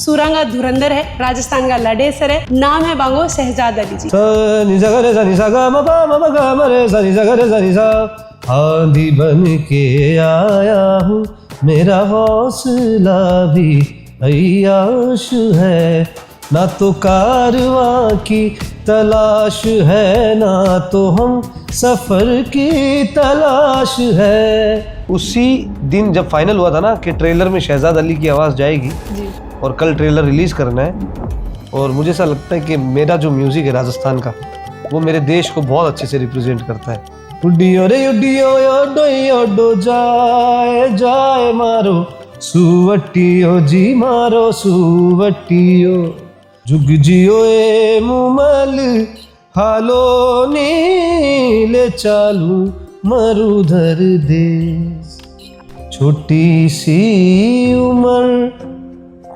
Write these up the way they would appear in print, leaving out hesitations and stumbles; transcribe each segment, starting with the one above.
सुरांगा धुरंधर है, राजस्थान का लाडेसर है, नाम है बांगो शहजाद अली जी। आंधी बन के आया हूँ, मेरा हौसला भी अय्याश है, ना तो कारवां की तलाश है, ना तो हम सफर की तलाश है। उसी दिन जब फाइनल हुआ था ना कि ट्रेलर में शहजाद अली की आवाज़ जाएगी जी। और कल ट्रेलर रिलीज़ करना है, और मुझे ऐसा लगता है कि मेरा जो म्यूज़िक है राजस्थान का, वो मेरे देश को बहुत अच्छे से रिप्रेजेंट करता है। उड्डियो रे उड्डियो योडो योडो जाए जाए मारो सुवट्टियो जी मारो सुवट्टियो, जुग जियो ए मुमल हालो नीले चालू मरुधर देश, छोटी सी उम्र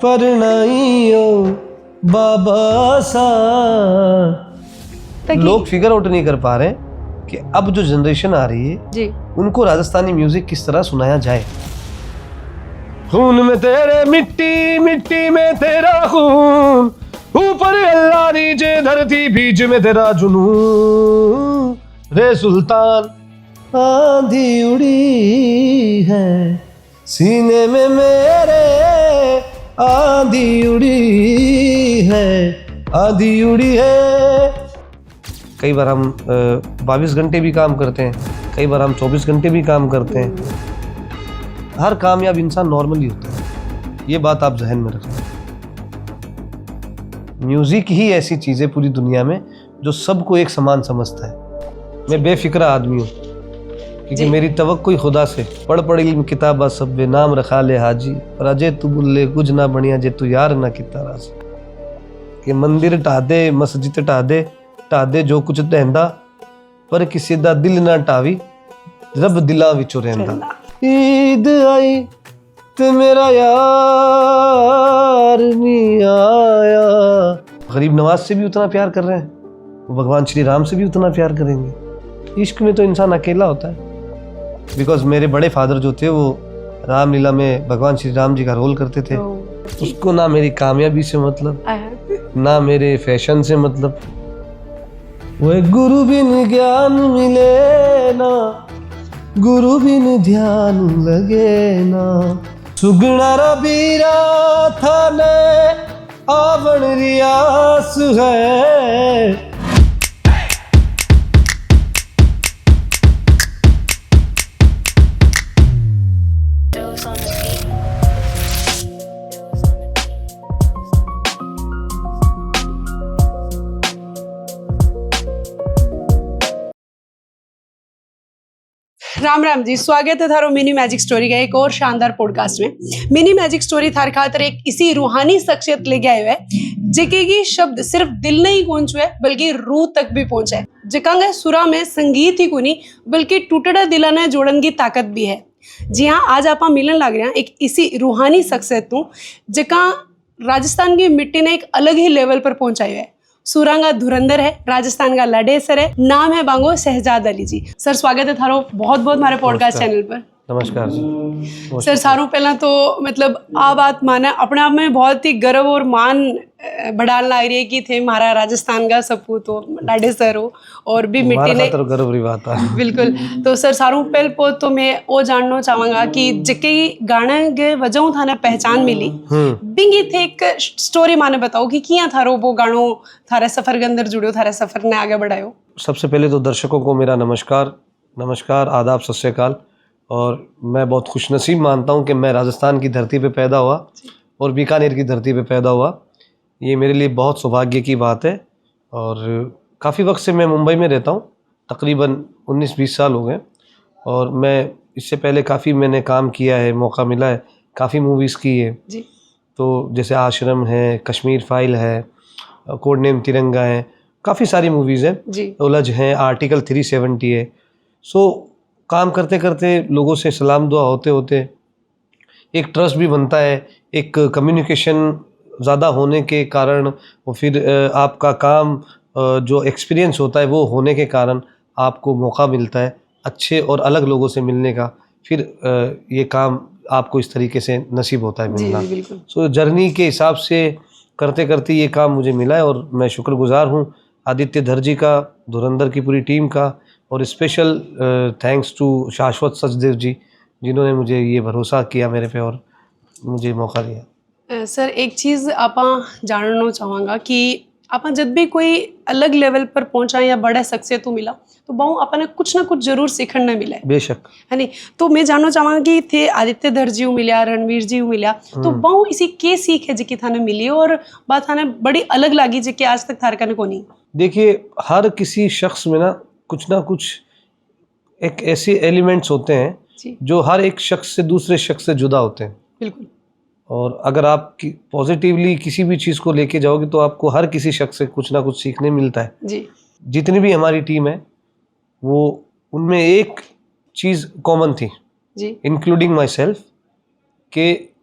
परनाइयो बाबा सा। लोग फिगर आउट नहीं कर पा रहे कि अब जो जनरेशन आ रही है जी, उनको राजस्थानी म्यूजिक किस तरह सुनाया जाए। खून में तेरे मिट्टी, मिट्टी में तेरा खून, ऊपर अल्लाह नीचे धरती बीच में तेरा जुनून, रे सुल्तान आंधी उड़ी है सीने में मेरे, आंधी उड़ी है, आंधी उड़ी है। कई बार हम 22 घंटे भी काम करते हैं, कई बार हम 24 घंटे भी काम करते हैं। हर कामयाब इंसान नॉर्मली होता है, ये बात आप जहन में रखें। म्यूजिक ही ऐसी चीज़ है पूरी दुनिया में जो सबको एक समान समझता है। मैं बेफिक्रा आदमी हूँ क्योंकि मेरी तवक्को खुदा से, पढ़ पढ़ इल्म किताबा सब बे नाम रखा ले हाजी, और अजय तू बुल्ले कुछ ना बढ़िया जे तू यार ना किता राजी। कि मंदिर ढा दे, मस्जिद ढा दे जो कुछ ढहंदा, पर किसी दा दिल ना ढावी, रब दिलां विचों रहिंदा। ईद आई ते मेरा यार नहीं आया। गरीब नवाज से भी उतना प्यार कर रहे हैं, वो भगवान श्री राम से भी उतना प्यार करेंगे। इश्क में तो इंसान अकेला होता है। बिकॉज मेरे बड़े फादर जो थे वो रामलीला में भगवान श्री राम जी का रोल करते थे। उसको ना मेरी कामयाबी से मतलब, ना मेरे फैशन से मतलब। वो गुरु बिन ज्ञान मिले ना, गुरु बिन ध्यान लगे ना, सुगना रबीरा थाने आवण रियास है। राम राम जी, स्वागत है थारो मिनी मैजिक स्टोरी का एक और शानदार पॉडकास्ट में। मिनी मैजिक स्टोरी थार खातर एक इसी रूहानी शख्सियत लेके आए हुए जिके की शब्द सिर्फ दिल नहीं पहुंचे बल्कि रूह तक भी पहुंचे, जिकांगे सुरा में संगीत ही कोनी बल्कि टूटड़ा दिला ने जोड़न की ताकत भी है। जी हाँ, आज आप मिलन लग रहे हैं एक इसी रूहानी शख्सियत तू जिका राजस्थान की मिट्टी ने एक अलग ही लेवल पर पहुंचाई है। सुरांगा धुरंधर है, राजस्थान का लाडेसर है, नाम है बांगो शहजाद अली जी। सर स्वागत है थारो बहुत बहुत हमारे पॉडकास्ट चैनल पर। नमस्कार जी। सर सारू पहला तो मतलब आ बात माने अपने आप में बहुत ही गर्व और मान बढ़ाने लग रही है कि थे हमारा राजस्थान का सपूत हो, लाडेसर हो और भी मिट्टी ने तो गर्व री बात है। बिल्कुल। तो सर सारू पहल पो तो मैं वो जानना चाहूंगा कि जिके गाने के वजह थाने पहचान मिली बिंगी थे एक स्टोरी माने बताओ कि किया थारो वो गानो थारे सफर के अंदर जुड़ो, थारे सफर ने आगे बढ़ायो। सबसे पहले तो दर्शकों को मेरा नमस्कार, आदाब, सत श्री अकाल। और मैं बहुत खुशनसीब मानता हूँ कि मैं राजस्थान की धरती पे पैदा हुआ और बीकानेर की धरती पे पैदा हुआ। ये मेरे लिए बहुत सौभाग्य की बात है। और काफ़ी वक्त से मैं मुंबई में रहता हूँ, तकरीबन 19-20 साल हो गए। और मैं इससे पहले काफ़ी मैंने काम किया है, मौका मिला है, काफ़ी मूवीज़ की है जी। तो जैसे आश्रम है, कश्मीर फाइल है, कोड नेम तिरंगा है, काफ़ी सारी मूवीज़ हैं, उलझ हैं, आर्टिकल 370 है। सो काम करते करते लोगों से सलाम दुआ होते होते एक ट्रस्ट भी बनता है, एक कम्युनिकेशन ज़्यादा होने के कारण, और फिर आपका काम जो एक्सपीरियंस होता है वो होने के कारण आपको मौका मिलता है अच्छे और अलग लोगों से मिलने का। फिर ये काम आपको इस तरीके से नसीब होता है जी मिलना। जी, बिल्कुल। सो जर्नी के हिसाब से करते करते ये काम मुझे मिला है और मैं शुक्रगुजार हूँ आदित्य धर जी का, धुरंधर की पूरी टीम का, और स्पेशल थैंक्स टू शाश्वत सचदेव जी जिन्होंने मुझे ये भरोसा किया मेरे पे और मुझे मौका दिया। सर एक चीज़ आपा जानना चाहांगा कि आपा जब भी कोई अलग लेवल पर पहुंचा या बड़ा शख्सियत मिला तो बहु आपने कुछ ना कुछ जरूर सीखने मिला है बेशक। नहीं। तो मैं जानना चाहांगा कि थे आदित्य धर जी मिला, रणवीर जी मिला, तो बहु इसी के सीख है जी थाने मिली और बात थाने बड़ी अलग लगी जी कि आज तक थारका ने को नहीं। देखिए, हर किसी शख्स में ना कुछ एक ऐसे एलिमेंट्स होते हैं जी जो हर एक शख्स से दूसरे शख्स से जुदा होते हैं। बिल्कुल। और अगर आप पॉजिटिवली किसी भी चीज़ को लेके जाओगे तो आपको हर किसी शख्स से कुछ ना कुछ सीखने मिलता है। जी जितनी भी हमारी टीम है वो उनमें एक चीज़ कॉमन थी, जी इंक्लूडिंग माई सेल्फ, कि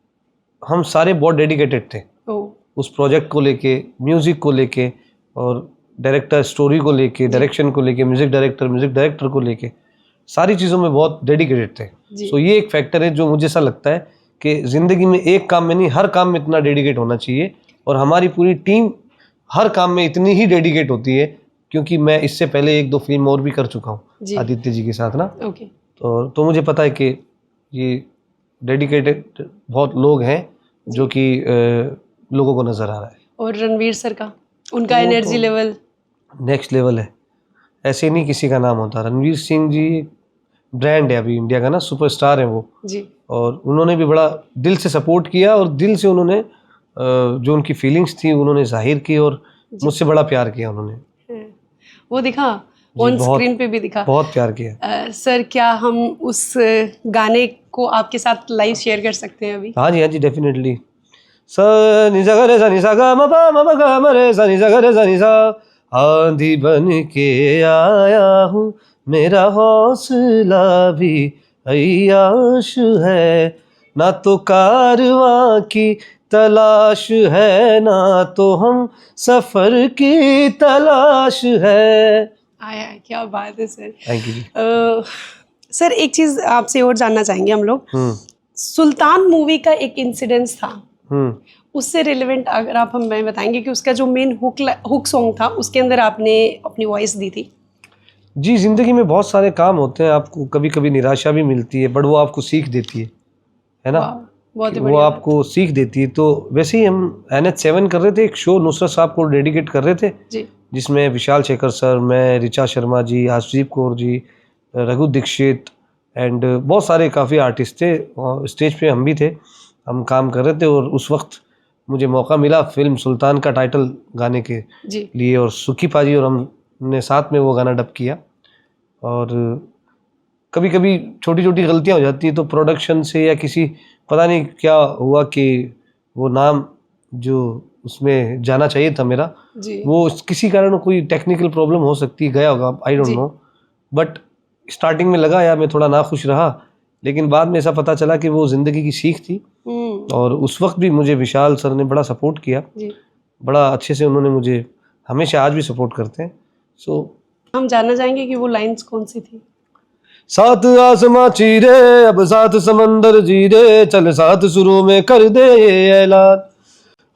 हम सारे बहुत डेडिकेटेड थे ओ उस प्रोजेक्ट को लेके, म्यूज़िक को लेके, और डायरेक्टर स्टोरी को लेके, डायरेक्शन को लेके, म्यूज़िक डायरेक्टर को लेके, सारी चीज़ों में बहुत डेडिकेटेड थे। जी। सो ये एक फैक्टर है जो मुझे ऐसा लगता है कि ज़िंदगी में एक काम में नहीं, हर काम में इतना डेडिकेट होना चाहिए, और हमारी पूरी टीम हर काम में इतनी ही डेडिकेट होती है, क्योंकि मैं इससे पहले 1-2 फिल्म और भी कर चुका जी। हूँ आदित्य जी के साथ ना। ओके। तो मुझे पता है कि ये डेडिकेटेड बहुत लोग हैं जो कि लोगों को नज़र आ रहा है। और रणवीर सर का, उनका वो एनर्जी तो लेवल नेक्स्ट लेवल है, ऐसे नहीं किसी का नाम होता। रणवीर सिंह जी ब्रांड है अभी इंडिया का ना, सुपरस्टार है वो, जी और उन्होंने भी बड़ा दिल से सपोर्ट किया और दिल से उन्होंने जो उनकी फीलिंग्स थी उन्होंने जाहिर की, और मुझसे बड़ा प्यार किया उन्होंने। वो दिखा जी, ऑन बहुत स्क्रीन पे भी दिखा। बहुत प्यार किया। सर क्या हम उस गाने को आपके साथ लाइव शेयर कर सकते हैं अभी? हाँ जी डेफिनेटली। स नि सा ग रे सा नि सा ग म प ग म रे सा नि सा ग रे सा नि सा, आंधी बन के आया हूँ, मेरा हौसला भी अय्याश है, ना तो कारवां की तलाश है, ना तो हम सफर की तलाश है। आया क्या बात है सर। थैंक यू जी। सर एक चीज आपसे और जानना चाहेंगे हम लोग, सुल्तान मूवी का एक इंसिडेंस था, उससे रिलेवेंट अगर आप हमें बताएंगे कि उसका जो मेन हुक सॉन्ग था उसके अंदर आपने अपनी वॉइस दी थी। जी, ज़िंदगी में बहुत सारे काम होते हैं, आपको कभी कभी निराशा भी मिलती है, बट वो आपको सीख देती है ना। वाह, बहुत ही वो बढ़िया आपको सीख देती है। तो वैसे ही हम NH7 कर रहे थे, एक शो नुसरत साहब को डेडिकेट कर रहे थे जी जिसमें विशाल शेखर सर, मैं, ऋचा शर्मा जी, आशदीप कौर जी, रघु दीक्षित एंड बहुत सारे काफ़ी आर्टिस्ट थे, और स्टेज पे हम भी थे, हम काम कर रहे थे। और उस वक्त मुझे मौका मिला फिल्म सुल्तान का टाइटल गाने के जी लिए, और सुखी पाजी और हमने साथ में वो गाना डब किया। और कभी कभी छोटी छोटी गलतियां हो जाती है, तो प्रोडक्शन से या किसी पता नहीं क्या हुआ कि वो नाम जो उसमें जाना चाहिए था मेरा, जी वो किसी कारण कोई टेक्निकल प्रॉब्लम हो सकती है, गया होगा, आई डोंट जी। नो। बट स्टार्टिंग में लगा यार मैं थोड़ा नाखुश रहा, लेकिन बाद में ऐसा पता चला कि वो ज़िंदगी की सीख थी। और उस वक्त भी मुझे विशाल सर ने बड़ा सपोर्ट किया, जी। बड़ा अच्छे से उन्होंने मुझे, हमेशा आज भी सपोर्ट करते हैं। सो हम जानना चाहेंगे कि वो लाइंस कौन सी थी? सात आसमां चीरे अब सात समंदर जीरे, चल सात सुरों में कर दे ये ऐलान,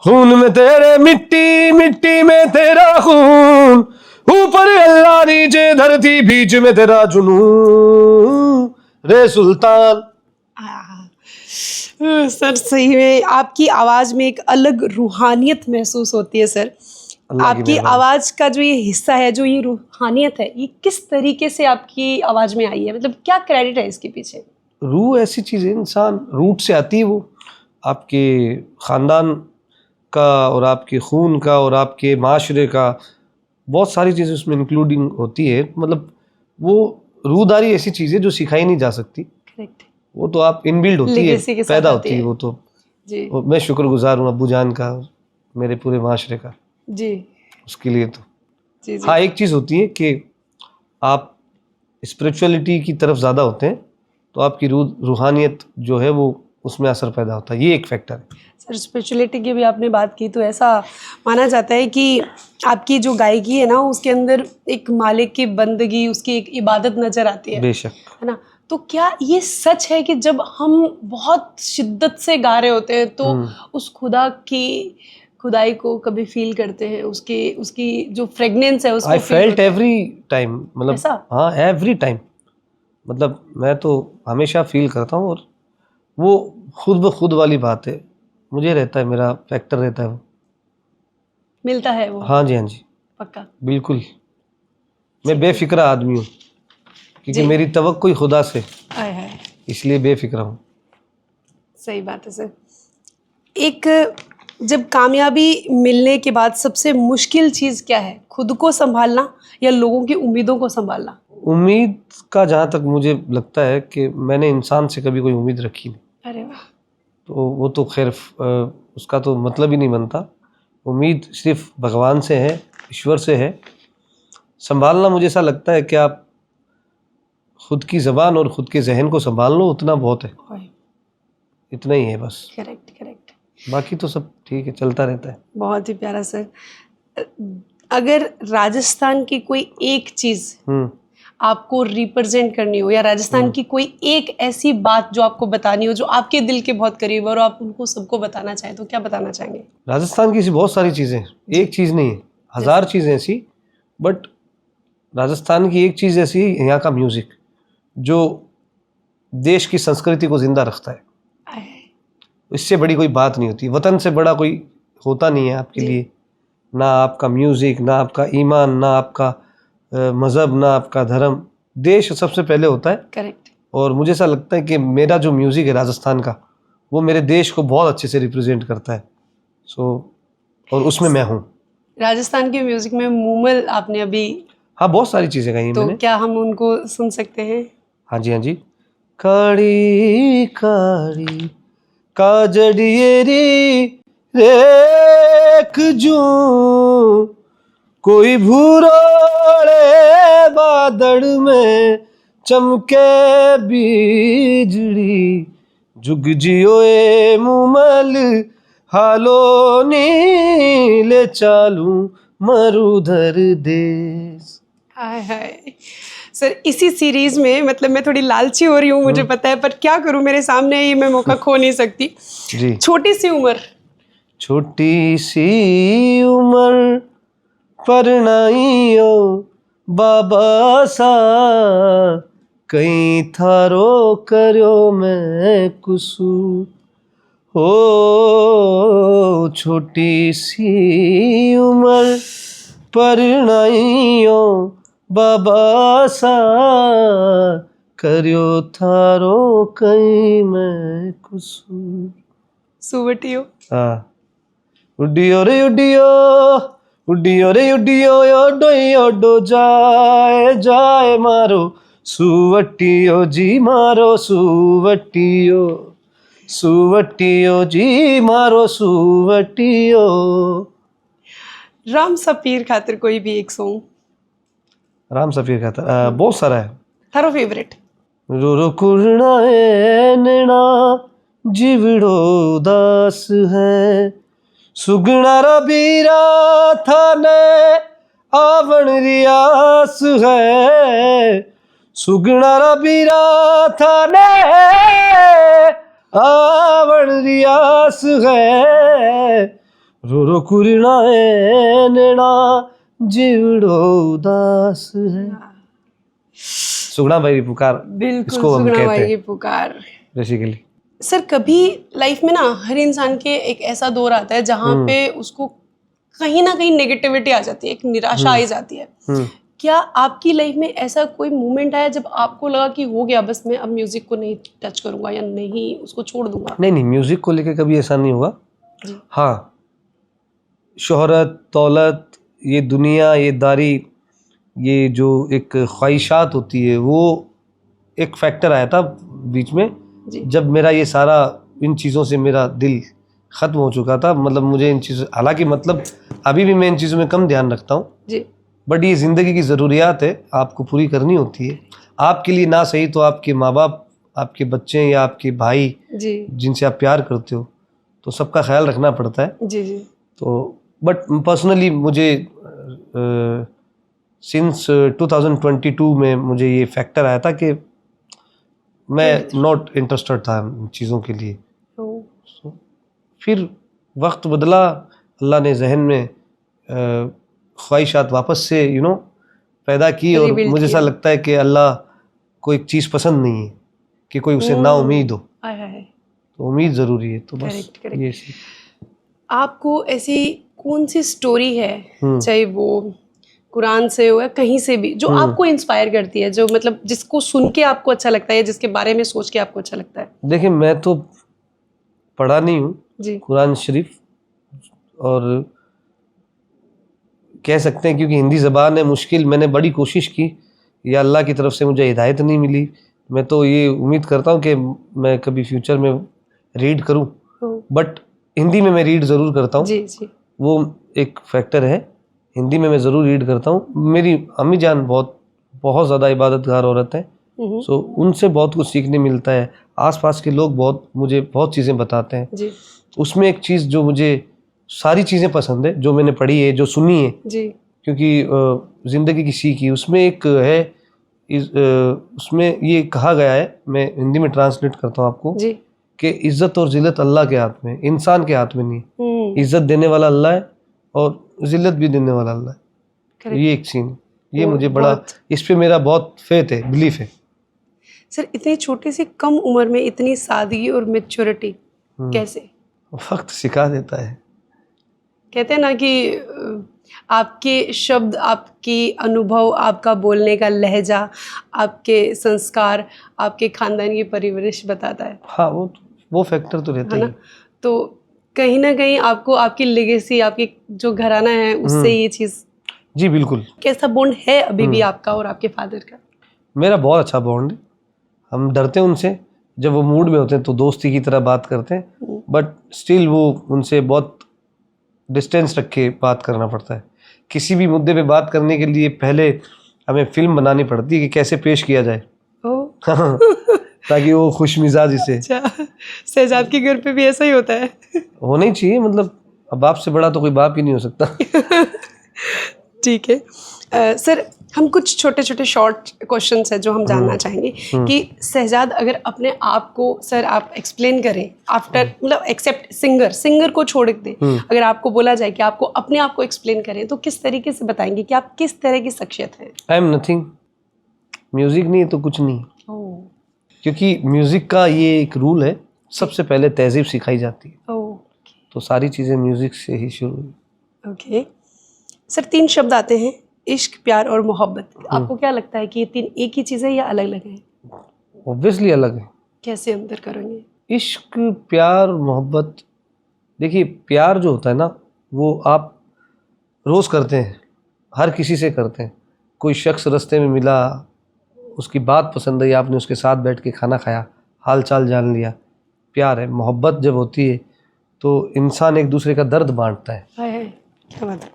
खून में तेरे मिट्टी मिट्टी में तेरा खून, ऊपर अल्लाह नीचे धरती बीच में तेरा जुनून, रे सुल्तान। सर सही में आपकी आवाज़ में एक अलग रूहानियत महसूस होती है सर। आपकी आवाज़ का जो ये हिस्सा है, जो ये रूहानियत है, ये किस तरीके से आपकी आवाज़ में आई है? मतलब क्या क्रेडिट है इसके पीछे? रूह ऐसी चीज़ है, इंसान रूट से आती है, वो आपके ख़ानदान का और आपके खून का और आपके माशरे का, बहुत सारी चीज़ें उसमें इंक्लूडिंग होती है। मतलब वो रूहदारी ऐसी चीज़ है जो सिखाई नहीं जा सकती। करेक्ट। वो तो आप इनबिल्ड होती है, पैदा होती है वो तो। जी मैं शुक्रगुजार हूँ अब्बू जान का, मेरे पूरे माशरे का, जी उसके लिए तो। जी जी हाँ, एक चीज़ होती है कि आप स्पिरिचुअलिटी की तरफ ज़्यादा होते हैं तो आपकी रूहानियत जो है वो उसमें असर पैदा होता है, ये एक फैक्टर है। सर स्पिरिचुअलिटी की भी आपने बात की, तो ऐसा माना जाता है कि आपकी जो गायकी है ना उसके अंदर एक मालिक की बंदगी, उसकी एक इबादत नज़र आती है, बेशक। है ना। तो क्या ये सच है कि जब हम बहुत शिद्दत से गा रहे होते हैं तो उस खुदाई को कभी फील करते हैं, उसकी उसकी जो फ्रेगनेंस है उसको I feel felt every time, मतलब ऐसा? हाँ एवरी टाइम, मतलब मैं तो हमेशा फील करता हूँ, और वो खुद ब खुद वाली बात है, मुझे रहता है, मेरा फैक्टर रहता है वो। मिलता है वो? हाँ जी, हाँ जी, पक्का? बिल्कुल। मैं बेफिक्रा आदमी हूँ क्योंकि जी। मेरी तवक्को ही खुदा से, आय हाय, इसलिए बेफिक्रा हूँ। सही बात है सर। एक जब कामयाबी मिलने के बाद सबसे मुश्किल चीज़ क्या है, खुद को संभालना या लोगों की उम्मीदों को संभालना? उम्मीद का जहाँ तक मुझे लगता है कि मैंने इंसान से कभी कोई उम्मीद रखी नहीं, अरे वाह। तो वो तो खैर उसका तो मतलब ही नहीं बनता। उम्मीद सिर्फ भगवान से है, ईश्वर से है। संभालना मुझे ऐसा लगता है कि आप खुद की ज़बान और खुद के जहन को संभाल लो, उतना बहुत है, इतना ही है बस। Correct correct. बाकी तो सब ठीक है, चलता रहता है। बहुत ही प्यारा सर। अगर राजस्थान की कोई एक चीज़ आपको रिप्रेजेंट करनी हो, या राजस्थान की कोई एक ऐसी बात जो आपको बतानी हो, जो आपके दिल के बहुत करीब है और आप उनको सबको बताना चाहें, तो क्या बताना चाहेंगे? राजस्थान की ऐसी बहुत सारी चीज़ें हैं, एक चीज़ नहीं है, हज़ार चीज़ें ऐसी, बट राजस्थान की एक चीज़ ऐसी है, यहाँ का म्यूज़िक, जो देश की संस्कृति को ज़िंदा रखता है। इससे बड़ी कोई बात नहीं होती, वतन से बड़ा कोई होता नहीं है आपके लिए, ना आपका म्यूज़िक, ना आपका ईमान, ना आपका मज़हब, ना आपका धर्म, देश सबसे पहले होता है। करेक्ट। और मुझे ऐसा लगता है कि मेरा जो म्यूज़िक है राजस्थान का, वो मेरे देश को बहुत अच्छे से रिप्रेजेंट करता है। और उसमें मैं हूँ। राजस्थान के म्यूजिक में मूमल आपने अभी, हाँ बहुत सारी चीज़ें गाई हैं तो मैंने। क्या हम उनको सुन सकते हैं? हाँ जी, हाँ जी। काड़ी काड़ी काजड़िएरी रेख जू, कोई भूरोड़े बादड़ में चमके बिजड़ी, जुग जियो ए मुमल हालो नीले चालू मरुधर देश। हाय हाय सर, इसी सीरीज में, मतलब मैं थोड़ी लालची हो रही हूँ मुझे पता है, पर क्या करूँ, मेरे सामने ही मैं मौका खो नहीं सकती। जी। छोटी सी उम्र, छोटी सी उम्र परनाइयो बाबा सा, कई थारो करो मैं कुसूर, हो छोटी सी उम्र परनाइयो बाबा सा, करियो थारो कई मैं कुसूर। सुवटियो। हाँ, उड्डियो रे उड्डियो, उड्डियो रे उड्डियो, ओडो ओडो जाए जाए मारो सुवटियो जी, मारो सुवटियो, सुवटियो जी मारो सुवटियो। राम सफीर खातिर कोई भी एक सॉन्ग? राम सफीर का था बहुत सारा है। थारो फेवरेट? रो रो कुरना है नैना जिवड़ो दास है, सुगना रबीरा थाने आवण रियास है, सुगना रबीरा थाने आवण रियास है, रो रो कुरना है नैना जिवड़ो उदास है। सुगना भाई की पुकार, बिल्कुल, इसको हम सुगना कहते भाई हैं की पुकार। बेसिकली। सर, कभी लाइफ में ना हर इंसान के एक ऐसा दौर आता है जहाँ पे उसको कहीं ना कहीं नेगेटिविटी आ जाती है, एक निराशा आ जाती है। क्या आपकी लाइफ में ऐसा कोई मोमेंट आया जब आपको लगा कि हो गया, बस मैं अब म्यूजिक को नहीं टच करूंगा या नहीं उसको छोड़ दूंगा? नहीं नहीं, म्यूजिक को लेके कभी ऐसा नहीं हुआ। जी। हाँ, शोहरत, दौलत, ये दुनिया, ये दारी, ये जो एक ख्वाहिशात होती है, वो एक फैक्टर आया था बीच में, जब मेरा ये सारा इन चीज़ों से मेरा दिल ख़त्म हो चुका था। मतलब मुझे इन चीज़ों, हालांकि मतलब अभी भी मैं इन चीज़ों में कम ध्यान रखता हूँ जी, बट ये ज़िंदगी की ज़रूरियात है, आपको पूरी करनी होती है। आपके लिए ना सही तो आपके माँ बाप, आपके बच्चे या आपके भाई जी, जिनसे आप प्यार करते हो, तो सबका ख्याल रखना पड़ता है। जी, जी। तो बट पर्सनली मुझे सिंस 2022 में मुझे ये फैक्टर आया था कि मैं नॉट इंटरेस्टेड था इन चीज़ों के लिए। ओह, फिर वक्त बदला, अल्लाह ने जहन में ख्वाहिशात वापस से पैदा की, और Rebuild मुझे ऐसा किया। लगता है कि अल्लाह को एक चीज़ पसंद नहीं है कि कोई उसे ना उम्मीद हो, हाय हाय। तो उम्मीद ज़रूरी है। तो बस करेक्ट करेक्ट। ये सी। आपको ऐसी कौन सी स्टोरी है, हम्म। चाहे वो कुरान से हो या कहीं से भी, जो आपको इंस्पायर करती है, जो मतलब जिसको सुन के आपको अच्छा लगता है या जिसके बारे में सोच के आपको अच्छा लगता है? देखिए, मैं तो पढ़ा नहीं हूँ जी कुरान शरीफ, और कह सकते हैं क्योंकि हिंदी ज़बान है मुश्किल, मैंने बड़ी कोशिश की, या अल्लाह की तरफ से मुझे हिदायत नहीं मिली। मैं तो ये उम्मीद करता हूँ कि मैं कभी फ्यूचर में रीड करूँ, ओह, बट हिंदी में मैं रीड ज़रूर करता हूँ, जी जी। वो एक फैक्टर है। हिंदी में मैं ज़रूर रीड करता हूँ। मेरी अम्मी जान बहुत बहुत ज़्यादा इबादतगार औरत है, सो उनसे बहुत कुछ सीखने मिलता है। आसपास के लोग मुझे बहुत चीज़ें बताते हैं। जी उसमें एक चीज़ जो मुझे, सारी चीज़ें पसंद है जो मैंने पढ़ी है, जो सुनी है, जी क्योंकि ज़िंदगी की सीख ही उसमें एक है। उसमें ये कहा गया है, मैं हिंदी में ट्रांसलेट करता हूँ आपको, जी। कि इज़्ज़त और ज़िल्लत अल्लाह के हाथ में है, इंसान के हाथ में नहीं। इज़्ज़त करेक्ट। देने वाला अल्लाह है और ज़िल्लत भी देने वाला अल्लाह है। तो ये एक सीन, ये वो मुझे बड़ा, बहुत। इस पे मेरा बहुत फेथ है, बिलीफ है। सर, इतनी छोटी सी कम उम्र में इतनी सादगी और मैच्योरिटी कैसे? वक्त सिखा देता है। कहते हैं ना कि आपके शब्द, आपकी अनुभव, आपका बोलने का लहजा, आपके संस्कार, आपके खानदान की परवरिश बताता है हाँ, वो फैक्टर तो रहता है ही ना? है। तो कहीं ना कहीं आपको आपकी लेगेसी, आपकी जो घराना है, उससे ये चीज़, जी बिल्कुल। कैसा बॉन्ड है अभी भी आपका और आपके फादर का? मेरा बहुत अच्छा बॉन्ड है। हम डरते हैं उनसे, जब वो मूड में होते हैं तो दोस्ती की तरह बात करते हैं, बट स्टिल वो उनसे बहुत डिस्टेंस रख के बात करना पड़ता है। किसी भी मुद्दे पे बात करने के लिए पहले हमें फिल्म बनानी पड़ती है कि कैसे पेश किया जाए, ओह ताकि वो खुश मिजाज से। अच्छा, शहजाद के घर पे भी ऐसा ही होता है? होना ही चाहिए, मतलब अब बाप से बड़ा तो कोई बाप ही नहीं हो सकता। ठीक है। सर, हम कुछ छोटे छोटे शॉर्ट क्वेश्चंस है जो हम जानना चाहेंगे कि शहजाद अगर अपने आप को, सर, आप एक्सप्लेन करें आफ्टर, मतलब एक्सेप्ट सिंगर को छोड़ दे, अगर आपको बोला जाए कि आपको अपने आप को एक्सप्लेन करें, तो किस तरीके से बताएंगे कि आप किस तरह की शख्सियत हैं? I am nothing. म्यूजिक नहीं है तो कुछ नहीं, ओह क्योंकि म्यूजिक का ये एक रूल है, सबसे पहले तहजीब सिखाई जाती है, ओह तो सारी चीज़ें म्यूजिक से ही शुरू हुई। ओके। सर, 3 शब्द आते हैं, इश्क, प्यार और मोहब्बत। आपको क्या लगता है कि ये 3 एक ही चीज़ है या अलग अलग है? ऑब्वियसली अलग है। कैसे अंतर करेंगे? इश्क, प्यार, मोहब्बत। देखिए, प्यार जो होता है ना, वो आप रोज़ करते हैं, हर किसी से करते हैं। कोई शख्स रास्ते में मिला, उसकी बात पसंद आई, आपने उसके साथ बैठ के खाना खाया, हाल चाल जान लिया, प्यार है। मोहब्बत जब होती है तो इंसान एक दूसरे का दर्द बांटता है हाय हाय, क्या बात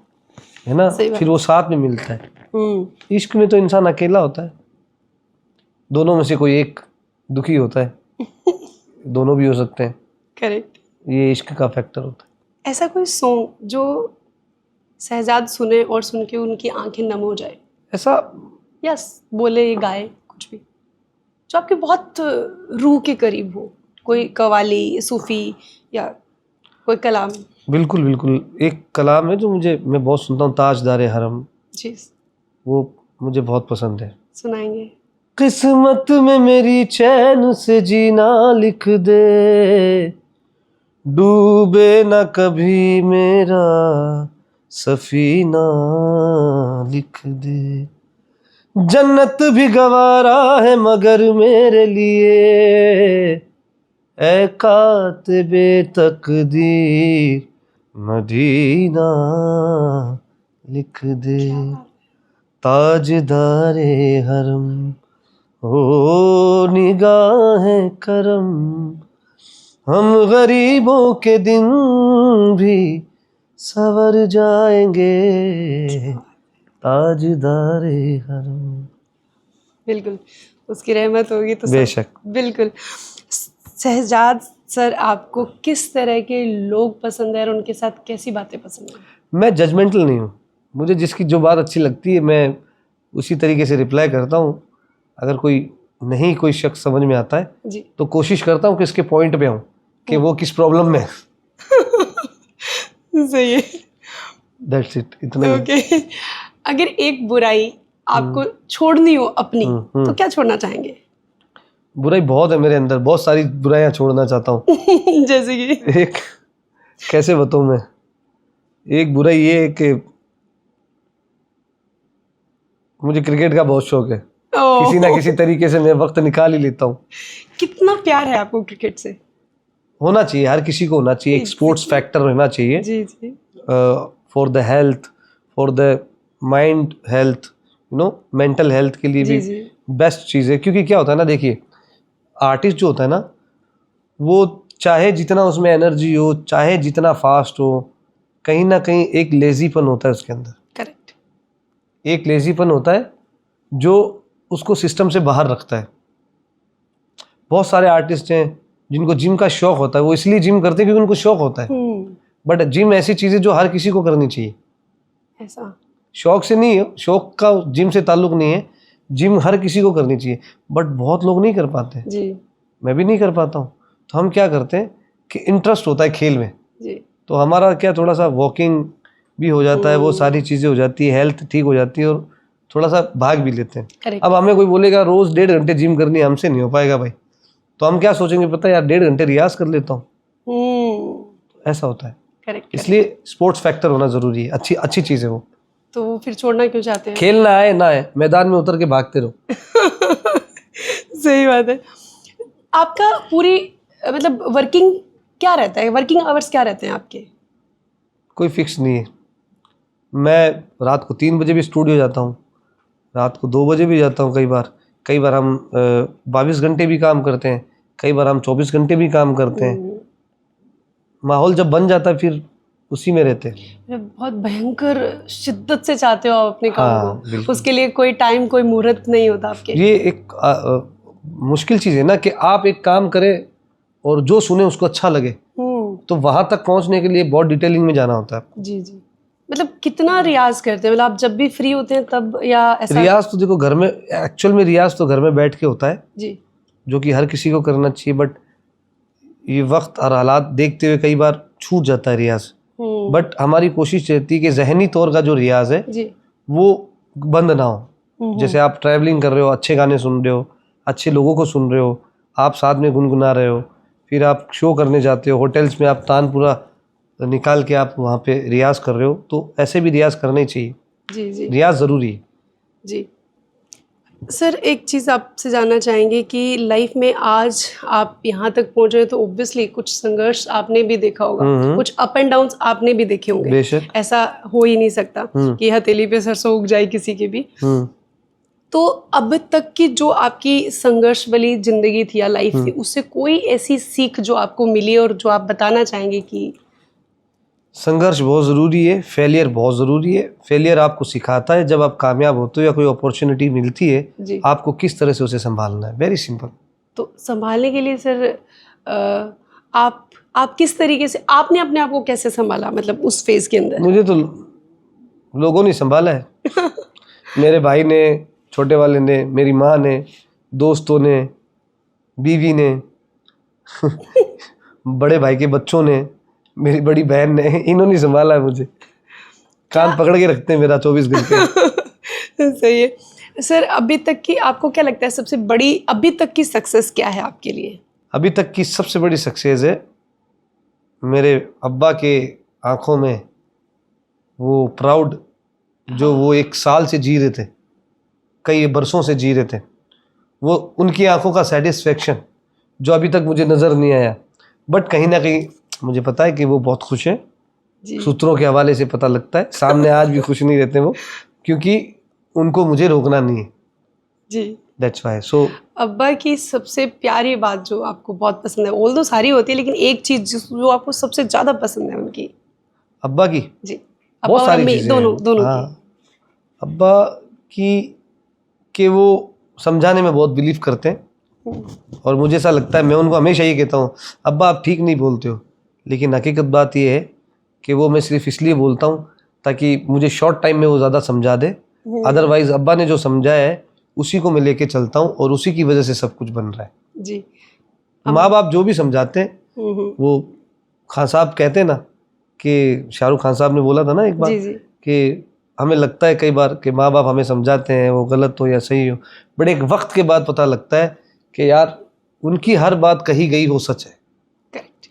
है ना, सही बात। फिर वो साथ में मिलता है। है। इश्क में तो इंसान अकेला होता है, दोनों में से कोई एक दुखी होता है, दोनों भी हो सकते हैं, करेक्ट। ये इश्क का फैक्टर होता है। ऐसा कोई सॉन्ग जो शहजाद सुने और सुन के उनकी आंखें नम हो जाए, ऐसा या बोले गाए कुछ भी, जो आपके बहुत रूह के करीब हो? कोई कवाली, सूफी या कोई कलाम? बिल्कुल बिल्कुल, एक कलाम है जो मैं बहुत सुनता हूँ, ताजदार हरम, जी, वो मुझे बहुत पसंद है। सुनाएंगे? किस्मत में मेरी चैन से जीना लिख दे, डूबे न कभी मेरा सफीना लिख दे, जन्नत भी गवारा है मगर मेरे लिए, ऐ कातिबे तकदीर मदीना लिख दे, ताजदारे हरम ओ निगाहें करम, हम गरीबों के दिन भी सवर जाएंगे, ताजदारे हरम। बिल्कुल, उसकी रहमत होगी तो सब। बेशक। बिल्कुल। शहजाद सर, आपको किस तरह के लोग पसंद है और उनके साथ कैसी बातें पसंद है? मैं जजमेंटल नहीं हूँ, मुझे जिसकी जो बात अच्छी लगती है मैं उसी तरीके से रिप्लाई करता हूँ। अगर कोई नहीं कोई शख्स समझ में आता है जी तो कोशिश करता हूँ कि इसके पॉइंट पे आऊँ कि वो किस प्रॉब्लम में है। सही है। दैट्स इट, इतना ही है। ओके, अगर एक बुराई आपको छोड़नी हो अपनी, हम्म। तो क्या छोड़ना चाहेंगे? बुराई बहुत है मेरे अंदर, बहुत सारी बुराइयां छोड़ना चाहता हूँ। जैसे कि एक कैसे बताऊँ मैं, एक बुराई ये है कि मुझे क्रिकेट का बहुत शौक है। किसी ना किसी तरीके से मैं वक्त निकाल ही लेता हूँ। कितना प्यार है आपको क्रिकेट से? होना चाहिए, हर किसी को होना चाहिए, एक स्पोर्ट्स फैक्टर रहना चाहिए जी जी for the health, for the mind health, mental health के लिए जी भी जी बेस्ट चीज़ है। क्योंकि क्या होता है ना, देखिए आर्टिस्ट जो होता है ना, वो चाहे जितना उसमें एनर्जी हो, चाहे जितना फास्ट हो, कहीं ना कहीं एक लेजीपन होता है उसके अंदर। करेक्ट। एक लेजीपन होता है जो उसको सिस्टम से बाहर रखता है। बहुत सारे आर्टिस्ट हैं जिनको जिम का शौक होता है, वो इसलिए जिम करते हैं क्योंकि उनको शौक होता है। बट जिम ऐसी चीज़ है जो हर किसी को करनी चाहिए। ऐसा शौक से नहीं है, शौक का जिम से ताल्लुक नहीं है, जिम हर किसी को करनी चाहिए, बट बहुत लोग नहीं कर पाते। जी मैं भी नहीं कर पाता हूँ। तो हम क्या करते हैं कि इंटरेस्ट होता है खेल में, जी तो हमारा क्या थोड़ा सा वॉकिंग भी हो जाता है, वो सारी चीज़ें हो जाती है, हेल्थ ठीक हो जाती है और थोड़ा सा भाग भी लेते हैं। करेक्ट। अब हमें कोई बोलेगा रोज़ 1.5 घंटे जिम करनी है, हमसे नहीं हो पाएगा भाई। तो हम क्या सोचेंगे, पता है यार 1.5 घंटे रियाज कर लेता हूँ, ऐसा होता है। करेक्ट। इसलिए स्पोर्ट्स फैक्टर होना ज़रूरी है, अच्छी अच्छी चीज़ है वो। तो फिर छोड़ना क्यों चाहते हैं? खेलना आए ना आए, मैदान में उतर के भागते रहो। सही बात है। आपका पूरी मतलब वर्किंग क्या रहता है, वर्किंग आवर्स क्या रहते हैं आपके? कोई फिक्स नहीं है। मैं रात को 3 बजे भी स्टूडियो जाता हूँ, रात को 2 बजे भी जाता हूँ। कई बार हम 22 घंटे भी काम करते हैं, कई बार हम 24 घंटे भी काम करते हैं। माहौल जब बन जाता है फिर उसी में रहते हैं। मतलब बहुत भयंकर शिद्दत से चाहते हो आप अपने काम हाँ, को, बिल्कुल। उसके लिए कोई टाइम कोई मुहूर्त नहीं होता आपके? ये एक मुश्किल चीज़ है ना कि आप एक काम करें और जो सुने उसको अच्छा लगे, तो वहां तक पहुंचने के लिए बहुत डिटेलिंग में जाना होता है। जी जी। मतलब कितना रियाज करते हैं, मतलब आप जब भी फ्री होते हैं तब, या ऐसा? रियाज तो देखो घर में, एक्चुअल में रियाज तो घर में बैठ के होता है जी जो कि हर किसी को करना चाहिए, बट ये वक्त और हालात देखते हुए कई बार छूट जाता है रियाज। बट हमारी कोशिश रहती है कि जहनी तौर का जो रियाज है जी वो बंद ना हो। जैसे आप ट्रैवलिंग कर रहे हो, अच्छे गाने सुन रहे हो, अच्छे लोगों को सुन रहे हो, आप साथ में गुनगुना रहे हो, फिर आप शो करने जाते हो, होटल्स में आप तानपुरा निकाल के आप वहाँ पे रियाज कर रहे हो, तो ऐसे भी रियाज करना ही चाहिए। जी जी रियाज ज़रूरी है। जी। सर एक चीज़ आपसे जानना चाहेंगे कि लाइफ में आज आप यहाँ तक पहुँचे तो ऑब्वियसली कुछ संघर्ष आपने भी देखा होगा, कुछ अप एंड डाउन्स आपने भी देखे होंगे। बेशक। ऐसा हो ही नहीं सकता कि हथेली पे सरसों उग जाए किसी के भी। तो अब तक की जो आपकी संघर्ष वाली जिंदगी थी या लाइफ थी, उससे कोई ऐसी सीख जो आपको मिली और जो आप बताना चाहेंगे कि? संघर्ष बहुत ज़रूरी है, फेलियर बहुत ज़रूरी है। फेलियर आपको सिखाता है, जब आप कामयाब होते हो या कोई अपॉर्चुनिटी मिलती है जी। आपको किस तरह से उसे संभालना है। Very simple. तो संभालने के लिए सर आप किस तरीके से, आपने अपने आप को कैसे संभाला, मतलब उस फेज के अंदर? मुझे तो लोगों ने संभाला है। मेरे भाई ने, छोटे वाले ने, मेरी माँ ने, दोस्तों ने, बीवी ने, बड़े भाई के बच्चों ने, मेरी बड़ी बहन ने, इन्होंने संभाला है मुझे। कान पकड़ के रखते हैं मेरा 24 घंटे। सही है। सर अभी तक की आपको क्या लगता है सबसे बड़ी अभी तक की सक्सेस क्या है आपके लिए? अभी तक की सबसे बड़ी सक्सेस है मेरे अब्बा के आंखों में वो प्राउड, जो वो 1 साल से जी रहे थे, कई बरसों से जी रहे थे, वो उनकी आंखों का सेटिस्फेक्शन जो अभी तक मुझे नज़र नहीं आया। बट कहीं ना कहीं मुझे पता है कि वो बहुत खुश हैं। सूत्रों के हवाले से पता लगता है, सामने आज भी खुश नहीं रहते वो, क्योंकि उनको मुझे रोकना नहीं है। जी। That's why. सो अब्बा की सबसे प्यारी बात जो आपको बहुत पसंद है, ऑल्दो सारी होती है लेकिन एक चीज जो आपको सबसे ज्यादा पसंद है उनकी? अब्बा की जी। बहुत सारी चीजें दोनों हैं। दोनों हाँ, की। अब्बा की कि वो समझाने में बहुत बिलीव करते हैं, और मुझे ऐसा लगता है, मैं उनको हमेशा ये कहता हूँ, अब्बा आप ठीक नहीं बोलते हो, लेकिन हकीकत बात ये है कि वो मैं सिर्फ इसलिए बोलता हूँ ताकि मुझे शॉर्ट टाइम में वो ज़्यादा समझा दे। अदरवाइज़ अब्बा ने जो समझाया है उसी को मैं लेके चलता हूँ और उसी की वजह से सब कुछ बन रहा है। जी। माँ बाप जो भी समझाते हैं वो खान साहब कहते हैं ना कि शाहरुख खान साहब ने बोला था ना एक बार जी जी कि हमें लगता है कई बार कि माँ बाप हमें समझाते हैं वो गलत हो या सही हो, बट एक वक्त के बाद पता लगता है कि यार उनकी हर बात कही गई वो सच है। करेक्ट।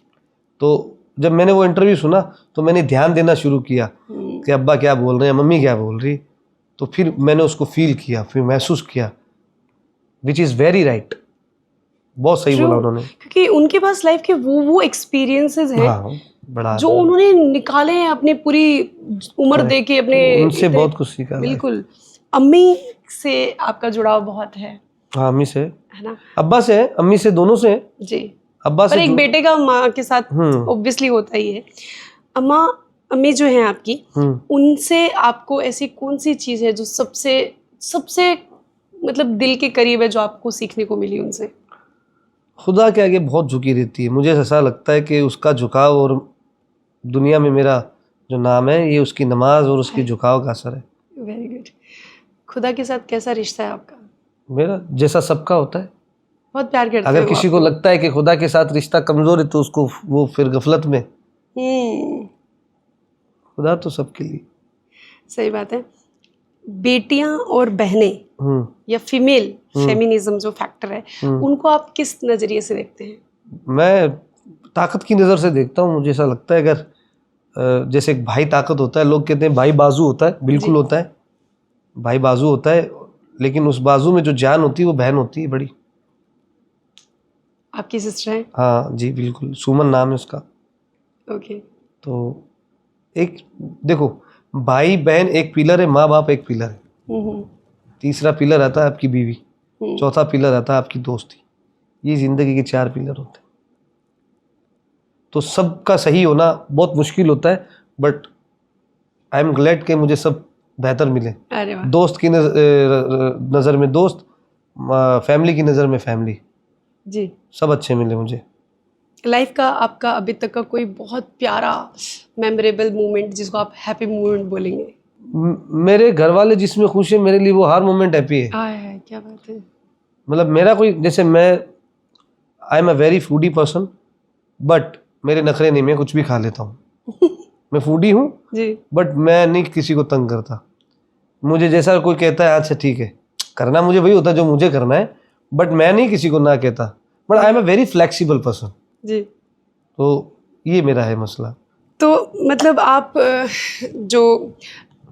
तो जब मैंने वो इंटरव्यू सुना तो मैंने ध्यान देना शुरू किया कि अब्बा क्या बोल रहे हैं, मम्मी क्या बोल रही, तो फिर मैंने उसको फील किया, फिर महसूस किया, विच इज़ वेरी राइट। बहुत सही बोला उन्होंने। क्योंकि उनके पास लाइफ के वो एक्सपीरियंसेस हैं हाँ, बड़ा जो उन्होंने निकाले हैं अपनी पूरी उम्र दे के अपने, उनसे बहुत कुछ सीखा है। बिल्कुल। अम्मी से आपका जुड़ाव बहुत है हाँ, अम्मी से, है ना? अब्बा से, अम्मी से, दोनों से जी। अब्बा पर से एक बेटे का माँ के साथ ऑब्वियसली होता ही है। अम्मी जो हैं आपकी, उनसे आपको ऐसी कौन सी चीज़ है जो सबसे सबसे मतलब दिल के करीब है, जो आपको सीखने को मिली उनसे? खुदा के आगे बहुत झुकी रहती है। मुझे ऐसा लगता है कि उसका झुकाव और दुनिया में मेरा जो नाम है ये उसकी नमाज और उसकी झुकाव का असर है। Very good. खुदा के साथ कैसा रिश्ता है आपका? मेरा जैसा सबका होता है। बहुत प्यार करते अगर हो किसी को लगता है कि खुदा के साथ रिश्ता कमजोर है तो उसको वो फिर गफलत में। खुदा तो सबके लिए। सही बात है। बेटियां और बहनें या फीमेल फेमिनिज्म जो फैक्टर है, उनको आप किस नजरिए से देखते हैं? मैं ताकत की नज़र से देखता हूँ। मुझे ऐसा लगता है अगर जैसे एक भाई ताकत होता है, लोग कहते हैं भाई बाजू होता है, बिल्कुल होता है, भाई बाजू होता है, लेकिन उस बाजू में जो जान होती है वो बहन होती है बड़ी। आपकी सिस्टर है? हाँ जी, बिल्कुल, सुमन नाम है उसका। ओके। तो एक देखो, भाई बहन एक पिलर है, माँ बाप एक पिलर है, तीसरा पिलर आता है आपकी बीवी, चौथा पिलर आता है आपकी दोस्ती। ये जिंदगी के 4 पिलर होते हैं। तो सबका सही होना बहुत मुश्किल होता है, बट आई एम ग्लैड कि मुझे सब बेहतर मिले। अरे वाह। दोस्त की नज़र में दोस्त, फैमिली की नज़र में फैमिली, जी। सब अच्छे मिले मुझे। लाइफ का आपका अभी तक का कोई बहुत प्यारा मेमोरेबल मोमेंट जिसको आप हैप्पी मोमेंट बोलेंगे? मेरे घर वाले जिसमें खुश है, मेरे लिए वो हर मोमेंट हैप्पी है। क्या बात है। मतलब मेरा कोई, जैसे मैं आई am a very foodie person, but मेरे नखरे नहीं, मैं कुछ भी खा लेता हूँ। मैं फूडी हूँ जी, बट मैं नहीं किसी को तंग करता। मुझे जैसा कोई कहता है अच्छा ठीक है, करना मुझे वही होता है जो मुझे करना है, बट मैं नहीं किसी को ना कहता। But I am a very flexible person. जी। तो ये मेरा है मसला। तो मतलब आप जो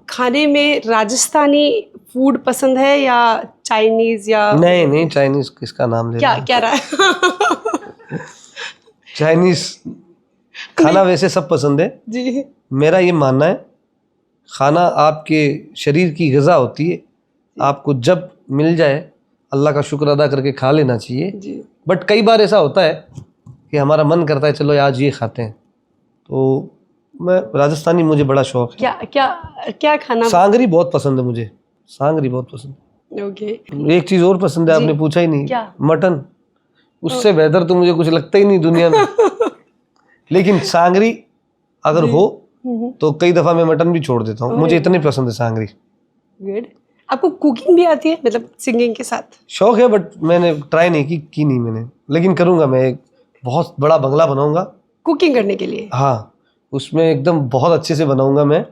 खाने में राजस्थानी फूड पसंद है या चाइनीज या? नहीं, चाइनीज किसका नाम ले क्या क्या रहा है? चाइनीज खाना वैसे सब पसंद है जी। मेरा ये मानना है, खाना आपके शरीर की ग़िज़ा होती है, आपको जब मिल जाए अल्लाह का शुक्र अदा करके खा लेना चाहिए जी। बट कई बार ऐसा होता है कि हमारा मन करता है चलो आज ये खाते हैं, तो मैं राजस्थानी, मुझे बड़ा शौक है। क्या क्या क्या खाना? सांगरी बहुत पसंद है मुझे, सांगरी बहुत पसंद। ओके। एक चीज़ और पसंद है, आपने पूछा ही नहीं। क्या? मटन। उससे बेहतर तो मुझे कुछ लगता ही नहीं दुनिया में। लेकिन सांगरी अगर हो तो कई दफ़ा मैं मटन भी छोड़ देता हूँ, मुझे इतनी पसंद है सांगरी। गुड। आपको कुकिंग भी आती है, मतलब सिंगिंग के साथ? शौक है बट मैंने ट्राई नहीं की नहीं मैंने, लेकिन करूँगा। मैं एक बहुत बड़ा बंगला बनाऊँगा कुकिंग करने के लिए। हाँ, उसमें एकदम बहुत अच्छे से बनाऊँगा मैं,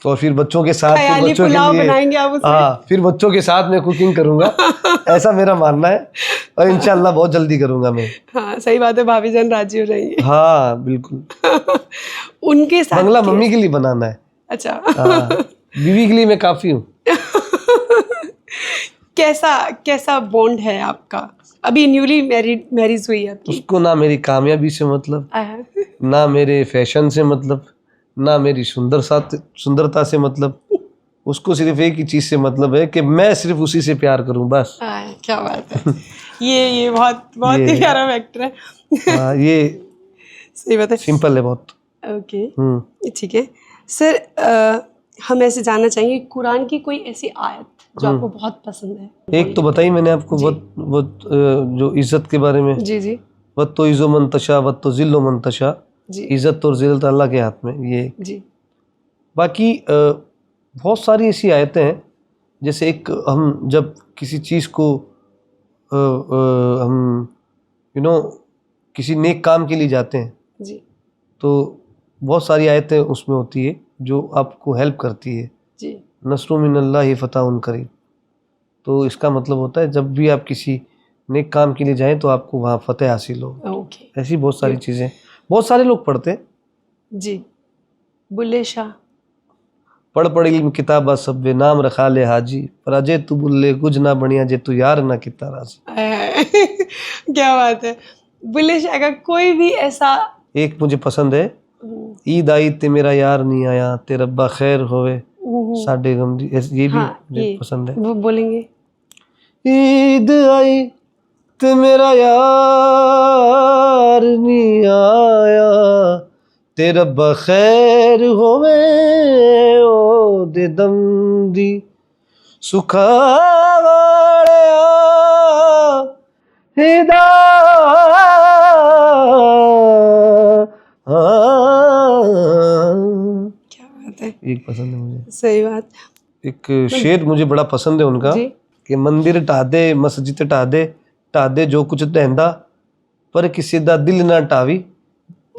और फिर बच्चों के साथ, फिर ख्याली बच्चों के पुलाव लिए बनाएंगे आप उसमें? हाँ, फिर बच्चों के साथ मैं कुकिंग करूँगा। ऐसा मेरा मानना है और इंशाल्लाह बहुत जल्दी करूँगा मैं। हाँ सही बात है, भाभी जान राजी हो जाएंगे। हाँ बिल्कुल। उनके साथ बंगला मम्मी के लिए बनाना है। अच्छा। हाँ, बीवी के लिए मैं काफ़ी हूँ। कैसा बॉन्ड है आपका? अभी न्यूली मैरिज हुई है आपकी। उसको ना मेरी कामयाबी से मतलब, ना मेरे फैशन से मतलब, ना मेरी सुंदरता से मतलब, उसको सिर्फ एक ही चीज़ से मतलब है कि मैं सिर्फ उसी से प्यार करूं बस। क्या बात है। ये बहुत ही प्यारा फैक्टर है। ये सही बात है, सिंपल है बहुत। ओके ठीक है सर। हम ऐसे जानना चाहेंगे कुरान की कोई ऐसी आयत जो आपको बहुत पसंद है? एक तो बताई मैंने आपको, बहुत जो इज्जत के बारे में। जी जी। वत तो इज़्ज़ो मंतशा वत तो ज़िल्लो मंतशा, इज्जत और ज़िल्लत अल्लाह के हाथ में। ये जी। बाकी बहुत सारी ऐसी आयतें हैं जैसे एक हम जब किसी चीज़ को हम किसी नेक काम के लिए जाते हैं जी तो बहुत सारी आयतें उसमें होती है जो आपको हेल्प करती है। जी नस्रुम मिनल्लाहि फतहुन करीब, तो इसका मतलब होता है जब भी आप किसी नेक काम के लिए जाएं तो आपको वहाँ फतेह हासिल हो। ओके ऐसी बहुत सारी चीज़ें बहुत सारे लोग पढ़ते हैं। जी। बुल्ले शाह। पढ़ इल्म किताबा सब्बे नाम रखा ले हाजी, पर अजय तू बुल्ले कुछ ना बढ़िया जे तू यार ना किता राजी। क्या बात है। बुल्ले शाह का कोई भी ऐसा एक मुझे पसंद है, ईद आई ते मेरा यार नहीं आया, ते रब्बा खैर होवे साडे गम दी, ये भी हाँ मुझे ये पसंद है। वो बोलेंगे। ईद आई ते मेरा यार नहीं आया, ते रब्बा खैर होवे ओ दे दम दी सुखा वाड़िया हिदा क्या बात है। एक पसंद है मुझे। सही बात। एक शेर मुझे बड़ा पसंद है उनका जी कि मंदिर ढा दे मस्जिद ढा दे जो कुछ देंदा, पर किसी दा दिल ना टावी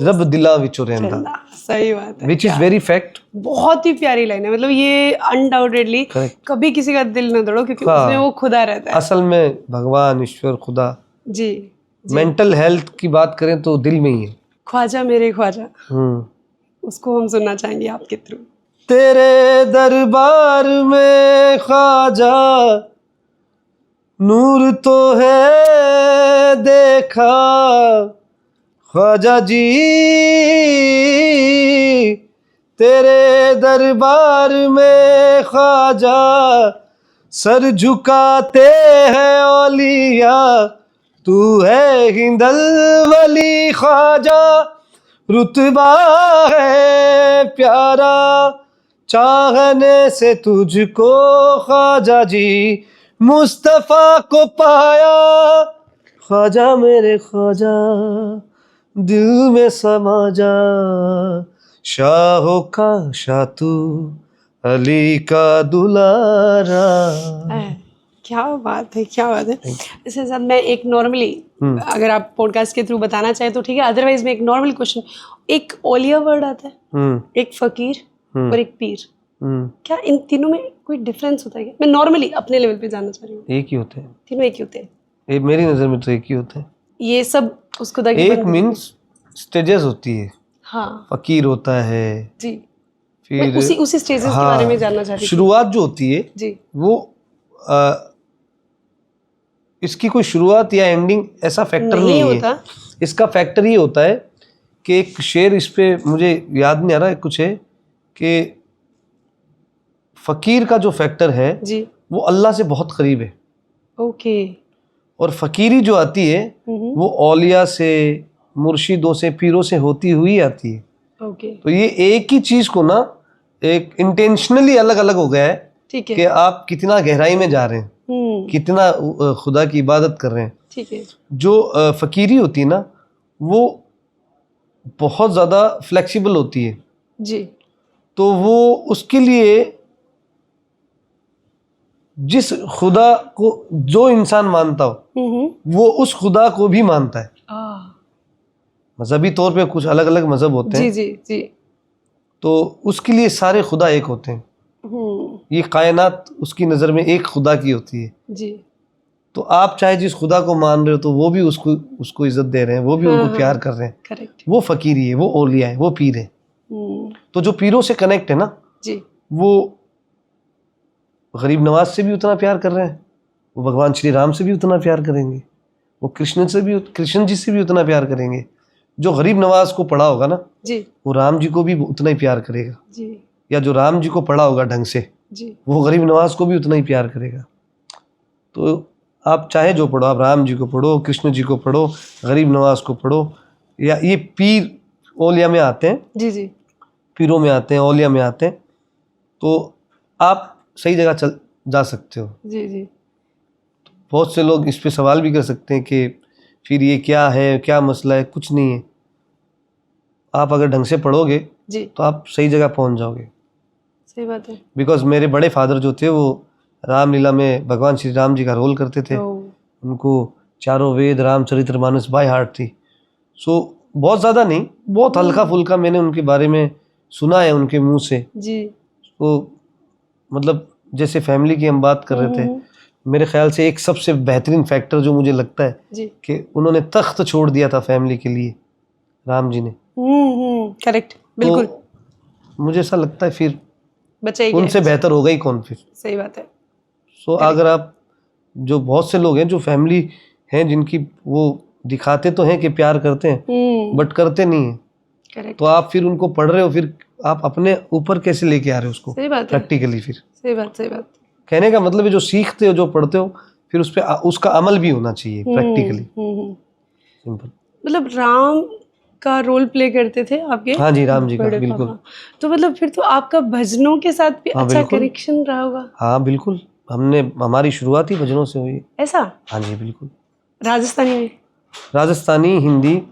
रब दिला विचो रहंदा। चंदा, सही बात है। Which is very fact. बहुत ही प्यारी लाइन है, मतलब ये अनडाउटेडली Correct. कभी किसी का दिल न तोड़ो क्योंकि हाँ। उसमें वो खुदा रहता है। असल में भगवान ईश्वर खुदा, जी मेंटल हेल्थ की बात करें तो दिल में ही है। ख्वाजा मेरे ख्वाजा, उसको हम सुनना चाहेंगे आपके थ्रू। तेरे दरबार में ख्वाजा नूर तो है देखा, ख्वाजा जी तेरे दरबार में ख्वाजा सर झुकाते हैं औलिया, तू है हिंदल वली ख्वाजा, रुतबा है प्यारा चाहने से तुझको ख्वाजा जी, मुस्तफा को पाया ख्वाजा मेरे ख्वाजा, दिल में समा जा शाहों का शाह तू अली का दुलारा। क्या बात है, क्या बात है। इसके साथ मैं एक नॉर्मली, अगर आप पॉडकास्ट के थ्रू बताना चाहें तो ठीक है, अदरवाइज में एक नॉर्मल क्वेश्चन, एक औलिया वर्ड आता है, एक फकीर और एक पीर, क्या इन तीनों में कोई डिफरेंस होता है क्या? मैं नॉर्मली अपने लेवल पे जानना चाह रही हूँ। एक ही होते हैं, तीनों एक ही होते हैं। मेरी नज़र में तो एक ही होते हैं। ये सब उस खुदा की एक मीन्स स्टेजेस होती है। हाँ फकीर होता है जी, फिर मैं उसी स्टेजेस के बारे में जानना चाह रही थी। शुरुआत जो होती है जी वो इसकी कोई शुरुआत या एंडिंग ऐसा फैक्टर नहीं होता। है। इसका फैक्टर ये होता है कि एक शेर इस पे मुझे याद नहीं आ रहा है, कुछ है कि फकीर का जो फैक्टर है जी वो अल्लाह से बहुत करीब है। ओके। और फकीरी जो आती है वो औलिया से, मुर्शिदों से, पीरों से होती हुई आती है। ओके तो ये एक ही चीज को ना एक इंटेंशनली अलग अलग हो गया है, ठीक है कि आप कितना गहराई में जा रहे हैं, कितना खुदा की इबादत कर रहे हैं। ठीक है। जो फकीरी होती है ना वो बहुत ज़्यादा फ्लेक्सिबल होती है जी, तो वो उसके लिए जिस खुदा को जो इंसान मानता हो वो उस खुदा को भी मानता है। मजहबी तौर पे कुछ अलग अलग मजहब होते हैं, जी जी जी, तो उसके लिए सारे खुदा एक होते हैं। ये कायनात उसकी नज़र में एक खुदा की होती है जी। तो आप चाहे जिस खुदा को मान रहे हो तो वो भी उसको इज्जत दे रहे हैं, वो भी उनको प्यार कर रहे हैं। करेक्ट। वो फकीरी है, वो औलिया है, वो पीर है। तो जो पीरों से कनेक्ट है ना जी, वो गरीब नवाज से भी उतना प्यार कर रहे हैं, वो भगवान श्री राम से भी उतना प्यार करेंगे, वो कृष्ण जी से भी उतना प्यार करेंगे। जो गरीब नवाज को पढ़ा होगा ना जी वो राम जी को भी उतना ही प्यार करेगा, जी या जो राम जी को पढ़ा होगा ढंग से जी, वो गरीब नवाज को भी उतना ही प्यार करेगा। तो आप चाहे जो पढ़ो, आप राम जी को पढ़ो, कृष्ण जी को पढ़ो, गरीब नवाज को पढ़ो, या ये पीर औलिया में आते हैं, जी जी, पीरों में आते हैं, औलिया में आते हैं, तो आप सही जगह जा सकते हो। जी जी। बहुत से लोग इस पे सवाल भी कर सकते हैं कि फिर ये क्या है, क्या मसला है। कुछ नहीं है, आप अगर ढंग से पढ़ोगे जी, तो आप सही जगह पहुंच जाओगे। सही बात है। बिकॉज मेरे बड़े फादर जो थे वो रामलीला में भगवान श्री राम जी का रोल करते थे। ओ, उनको चारों वेद रामचरितमानस बाय हार्ट थी। सो बहुत ज़्यादा नहीं, बहुत हल्का फुल्का मैंने उनके बारे में सुना है उनके मुंह से। जी। तो मतलब जैसे फैमिली की हम बात कर रहे थे, मेरे ख्याल से एक सबसे बेहतरीन फैक्टर जो मुझे लगता है जी। कि उन्होंने तख्त छोड़ दिया था फैमिली के लिए, राम जी ने। करेक्ट, बिल्कुल। तो मुझे ऐसा लगता है फिर बचाई उनसे बेहतर होगा ही कौन फिर। सही बात है। सो अगर आप, जो बहुत से लोग हैं जो फैमिली हैं जिनकी वो दिखाते तो हैं कि प्यार करते हैं बट करते नहीं हैं, करेक्ट। तो आप फिर उनको पढ़ रहे हो, फिर आप अपने ऊपर कैसे लेके आ रहे हो उसको सही बात है। प्रैक्टिकली। फिर सही बात, सही बात। कहने का मतलब है जो सीखते हो, जो पढ़ते हो, फिर उस पे उसका अमल भी होना चाहिए प्रैक्टिकली। सिंपल। मतलब राम का रोल प्ले करते थे आपके हाँ जी, राम जी का, बड़े बिल्कुल। पापा। तो मतलब फिर तो आपका भजनों के साथ भी हाँ, अच्छा बिल्कुल। कनेक्शन रहा होगा। हाँ बिल्कुल, हमारी शुरुआत ही भजनों से हुई। ऐसा? हाँ जी बिल्कुल। राजस्थानी में? राजस्थानी, हिंदी,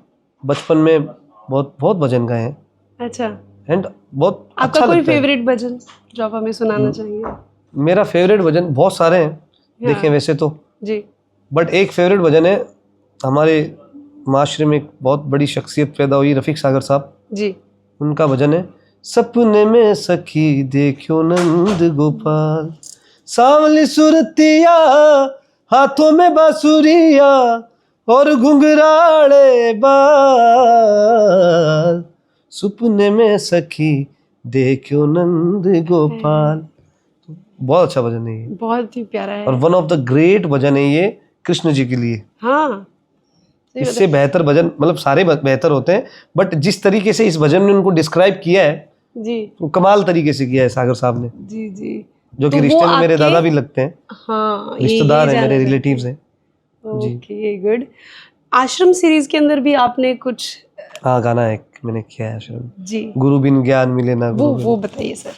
बचपन में बहुत बहुत भजन गाए हैं। अच्छा। एंड बहुत आपका अच्छा कोई लगता है। फेवरेट भजन जो आप हमें सुनाना चाहेंगे? मेरा फेवरेट भजन बहुत सारे हैं, देखें वैसे तो, जी। बट एक फेवरेट भजन है, हमारे माशरे में एक बहुत बड़ी शख्सियत पैदा हुई, रफ़ीक सागर साहब जी। उनका भजन है, सपने में सखी देखो नंद गोपाल, सांवली सुरतिया हाथों में बांसुरिया और घुंघराले बाल, सपने में सखी देखो नंद गोपाल। बहुत अच्छा भजन है ये, बहुत ही प्यारा है। और वन ऑफ द ग्रेट भजन है ये कृष्ण जी के लिए। हाँ, इससे बेहतर भजन, मतलब सारे बेहतर होते हैं, बट जिस तरीके से इस भजन ने उनको डिस्क्राइब किया है जी। वो कमाल तरीके से किया है सागर साहब ने, जी जी। जो कि तो रिश्ते वो में मेरे आपके- दादा भी लगते हैं। हाँ, रिश्तेदार हैं, मेरे जानना रिलेटिव्स हैं। चाहते हैं। Okay, good. आश्रम सीरीज के अंदर भी आपने कुछ? हाँ, गाना एक मैंने किया है आश्रम, जी। गुरु बिन ज्ञान मिले ना गुरु बिन। वो बताइए सर।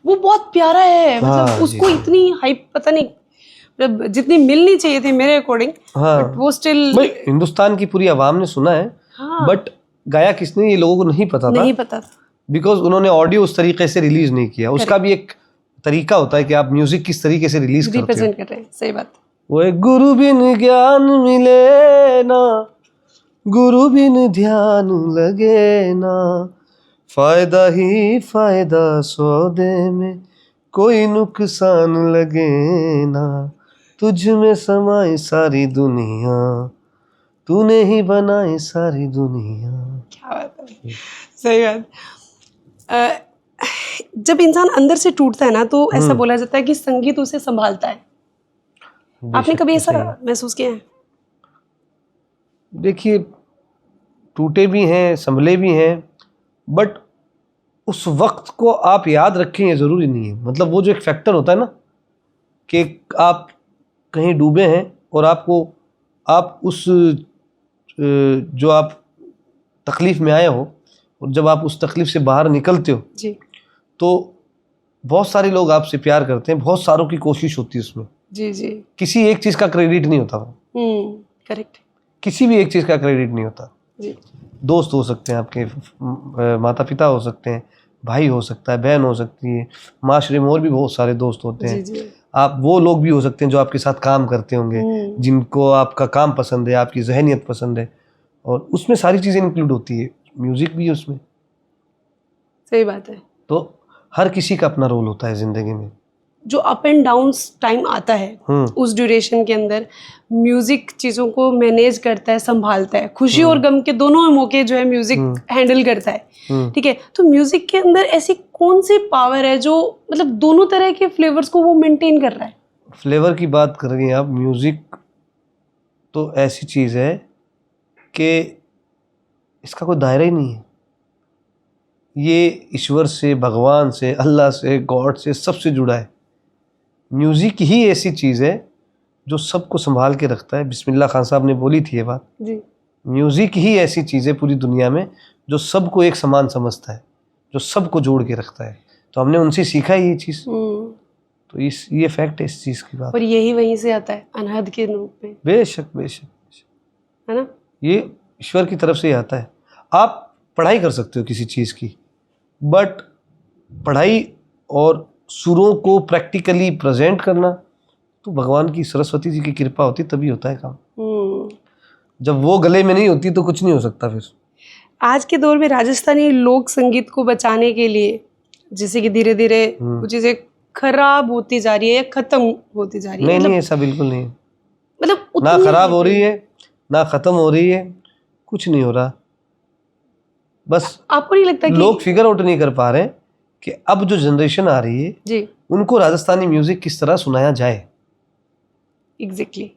वो बहुत प्यारा है, हाँ, मतलब जी, उसको जी। इतनी हाइप पता नहीं, मतलब जितनी मिलनी चाहिए थी मेरे अकॉर्डिंग, हाँ, बट वो स्टिल भाई हिंदुस्तान की पूरी आवाम ने सुना है, हाँ, बट गाया किसने ये लोगों को नहीं पता था, नहीं पता था। बिकॉज उन्होंने ऑडियो उस तरीके से रिलीज नहीं किया। उसका भी एक तरीका होता है कि आप म्यूजिक किस तरीके से रिलीज करते हो। रिप्रेजेंट कर रहे हैं, सही बात। वो एक गुरु बिन ज्ञान मिले ना गुरु बिन ध्यान लगे ना, फायदा ही फायदा सौदे में कोई नुकसान लगे ना, तुझ में समाई सारी दुनिया तूने ही बनाई सारी दुनिया। क्या बात है, सही बात। जब इंसान अंदर से टूटता है ना, तो ऐसा बोला जाता है कि संगीत उसे संभालता है। आपने कभी ऐसा महसूस किया है? देखिए, टूटे भी हैं, संभले भी हैं, बट उस वक्त को आप याद रखें ये ज़रूरी नहीं है। मतलब वो जो एक फैक्टर होता है ना कि आप कहीं डूबे हैं और आप उस जो आप तकलीफ़ में आए हो, और जब आप उस तकलीफ़ से बाहर निकलते हो जी। तो बहुत सारे लोग आपसे प्यार करते हैं, बहुत सारों की कोशिश होती है उसमें। जी जी। किसी एक चीज़ का क्रेडिट नहीं होता वो, करेक्ट। किसी भी एक चीज़ का क्रेडिट नहीं होता। जी। दोस्त हो सकते हैं आपके, माता पिता हो सकते हैं, भाई हो सकता है, बहन हो सकती है, माशरे में और भी बहुत सारे दोस्त होते हैं। जी जी। आप वो लोग भी हो सकते हैं जो आपके साथ काम करते होंगे, जिनको आपका काम पसंद है, आपकी जहनियत पसंद है, और उसमें सारी चीज़ें इंक्लूड होती है, म्यूज़िक भी है उसमें। सही बात है। तो हर किसी का अपना रोल होता है ज़िंदगी में। जो अप एंड डाउन्स टाइम आता है, उस ड्यूरेशन के अंदर म्यूजिक चीज़ों को मैनेज करता है, संभालता है। खुशी और गम के दोनों मौके जो है म्यूजिक हैंडल करता है। ठीक है, तो म्यूजिक के अंदर ऐसी कौन सी पावर है जो मतलब दोनों तरह के फ्लेवर्स को वो मेंटेन कर रहा है? फ्लेवर की बात कर रही हैं आप, म्यूज़िक तो ऐसी चीज़ है कि इसका कोई दायरा ही नहीं है। ये ईश्वर से, भगवान से, अल्लाह से, गॉड से, सबसे जुड़ा है। म्यूज़िक ही ऐसी चीज़ है जो सबको संभाल के रखता है। बिस्मिल्लाह खान साहब ने बोली थी ये बात जी। म्यूज़िक ही ऐसी चीज़ है पूरी दुनिया में जो सबको एक समान समझता है, जो सबको जोड़ के रखता है। तो हमने उनसे सीखा ही ये चीज़। तो ये फैक्ट है इस चीज़ की बात। और यही वहीं से आता है, अनहद के रूप में। बेशक बेशक, है ना? ये ईश्वर की तरफ से ही आता है। आप पढ़ाई कर सकते हो किसी चीज़ की, बट पढ़ाई और सुरों को प्रैक्टिकली प्रेजेंट करना, तो भगवान की सरस्वती जी की कृपा होती तभी होता है काम। जब वो गले में नहीं होती तो कुछ नहीं हो सकता। फिर आज के दौर में राजस्थानी लोक संगीत को बचाने के लिए जैसे कि धीरे धीरे वो चीजें खराब होती जा रही है या खत्म होती जा रही है, नहीं मतलब नहीं, ऐसा बिल्कुल नहीं है। मतलब ना उतनी खराब हो रही है ना खत्म हो रही है, कुछ नहीं हो रहा। बस आपको नहीं लगता कि लोग फिगर आउट नहीं कर पा रहे कि अब जो जनरेशन आ रही है जी उनको राजस्थानी म्यूजिक किस तरह सुनाया जाए। एग्जैक्टली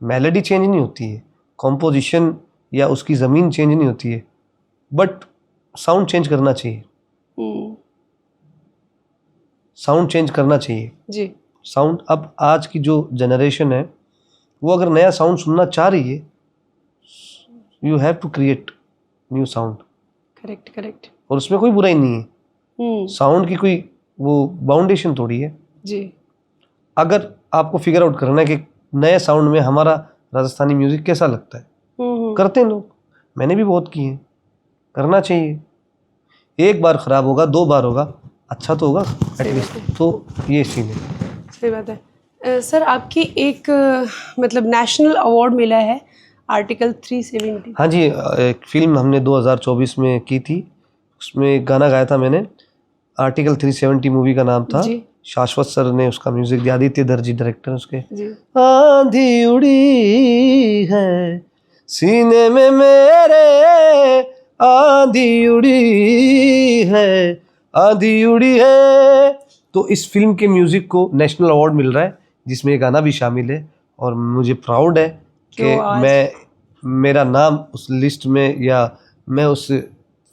मेलोडी चेंज नहीं होती है, कॉम्पोजिशन या उसकी ज़मीन चेंज नहीं होती है, बट साउंड चेंज करना चाहिए। साउंड चेंज करना चाहिए जी साउंड। अब आज की जो जनरेशन है वो अगर नया साउंड सुनना चाह रही है, you have to create new sound. Correct correct और उसमें कोई बुराई नहीं है, साउंड की कोई वो बाउंडेशन थोड़ी है। जी अगर आपको फिगर आउट करना है कि नए साउंड में हमारा राजस्थानी म्यूजिक कैसा लगता है, करते हैं लोग, मैंने भी बहुत किए हैं, करना चाहिए। एक बार खराब होगा, 2 बार होगा, अच्छा तो होगा एटलीस्ट। तो ये सीन है। सही बात है। सर आपकी एक मतलब नेशनल अवार्ड मिला है आर्टिकल 370। हाँ जी, एक फिल्म हमने 2024 में की थी, उसमें एक गाना गाया था मैंने। आर्टिकल 370 मूवी का नाम था। जी शाश्वत सर ने उसका म्यूजिक दिया, आदित्य दर्जी डायरेक्टर उसके। जी आंधी उड़ी है सीने में मेरे, आंधी उड़ी है, आंधी उड़ी है। तो इस फिल्म के म्यूजिक को नेशनल अवार्ड मिल रहा है, जिसमें ये गाना भी शामिल है। और मुझे प्राउड है कि मैं, मेरा नाम उस लिस्ट में या मैं उस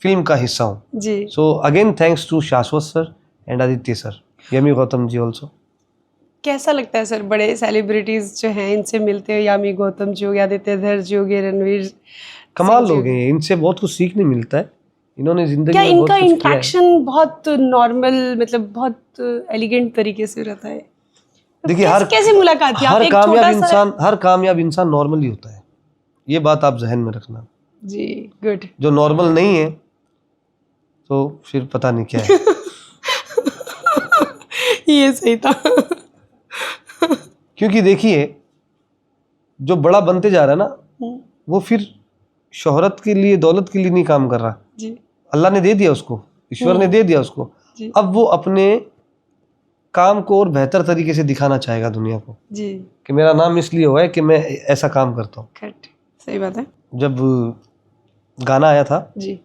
फिल्म का हिस्सा हूँ जी। So again thanks to Shashwat sir and Aditya sir, Yami Gautam ji also. कैसा लगता है सर बड़े सेलिब्रिटीज जो हैं इनसे मिलते हो, यामी गौतम जी हो गया, आदित्य धर जी हो गए, रणवीर कमाल लोग हैं, इनसे बहुत कुछ सीखने मिलता है। इन्होंने जिंदगी क्या में इनका बहुत कुछ किया है। इंट्रैक्शन बहुत नॉर्मल मतलब बहुत एलिगेंट तरीके से रहता है? देखिए कैसे मुलाकात थी? आप एक छोटा सा हर कामयाब इंसान नॉर्मल ही होता है, ये बात आप जहन में रखना। जी गुड। जो नॉर्मल नहीं है तो फिर पता नहीं क्या है। ये सही था। क्योंकि देखिए जो बड़ा बनते जा रहा है ना, वो फिर शोहरत के लिए, दौलत के लिए नहीं काम कर रहा। जी अल्लाह ने दे दिया उसको, ईश्वर ने दे दिया उसको। अब वो अपने काम को और बेहतर तरीके से दिखाना चाहेगा दुनिया को जी कि मेरा नाम इसलिए हुआ है कि मैं ऐसा काम करता हूँ। करेक्ट, सही बात है। जब गाना आया था जी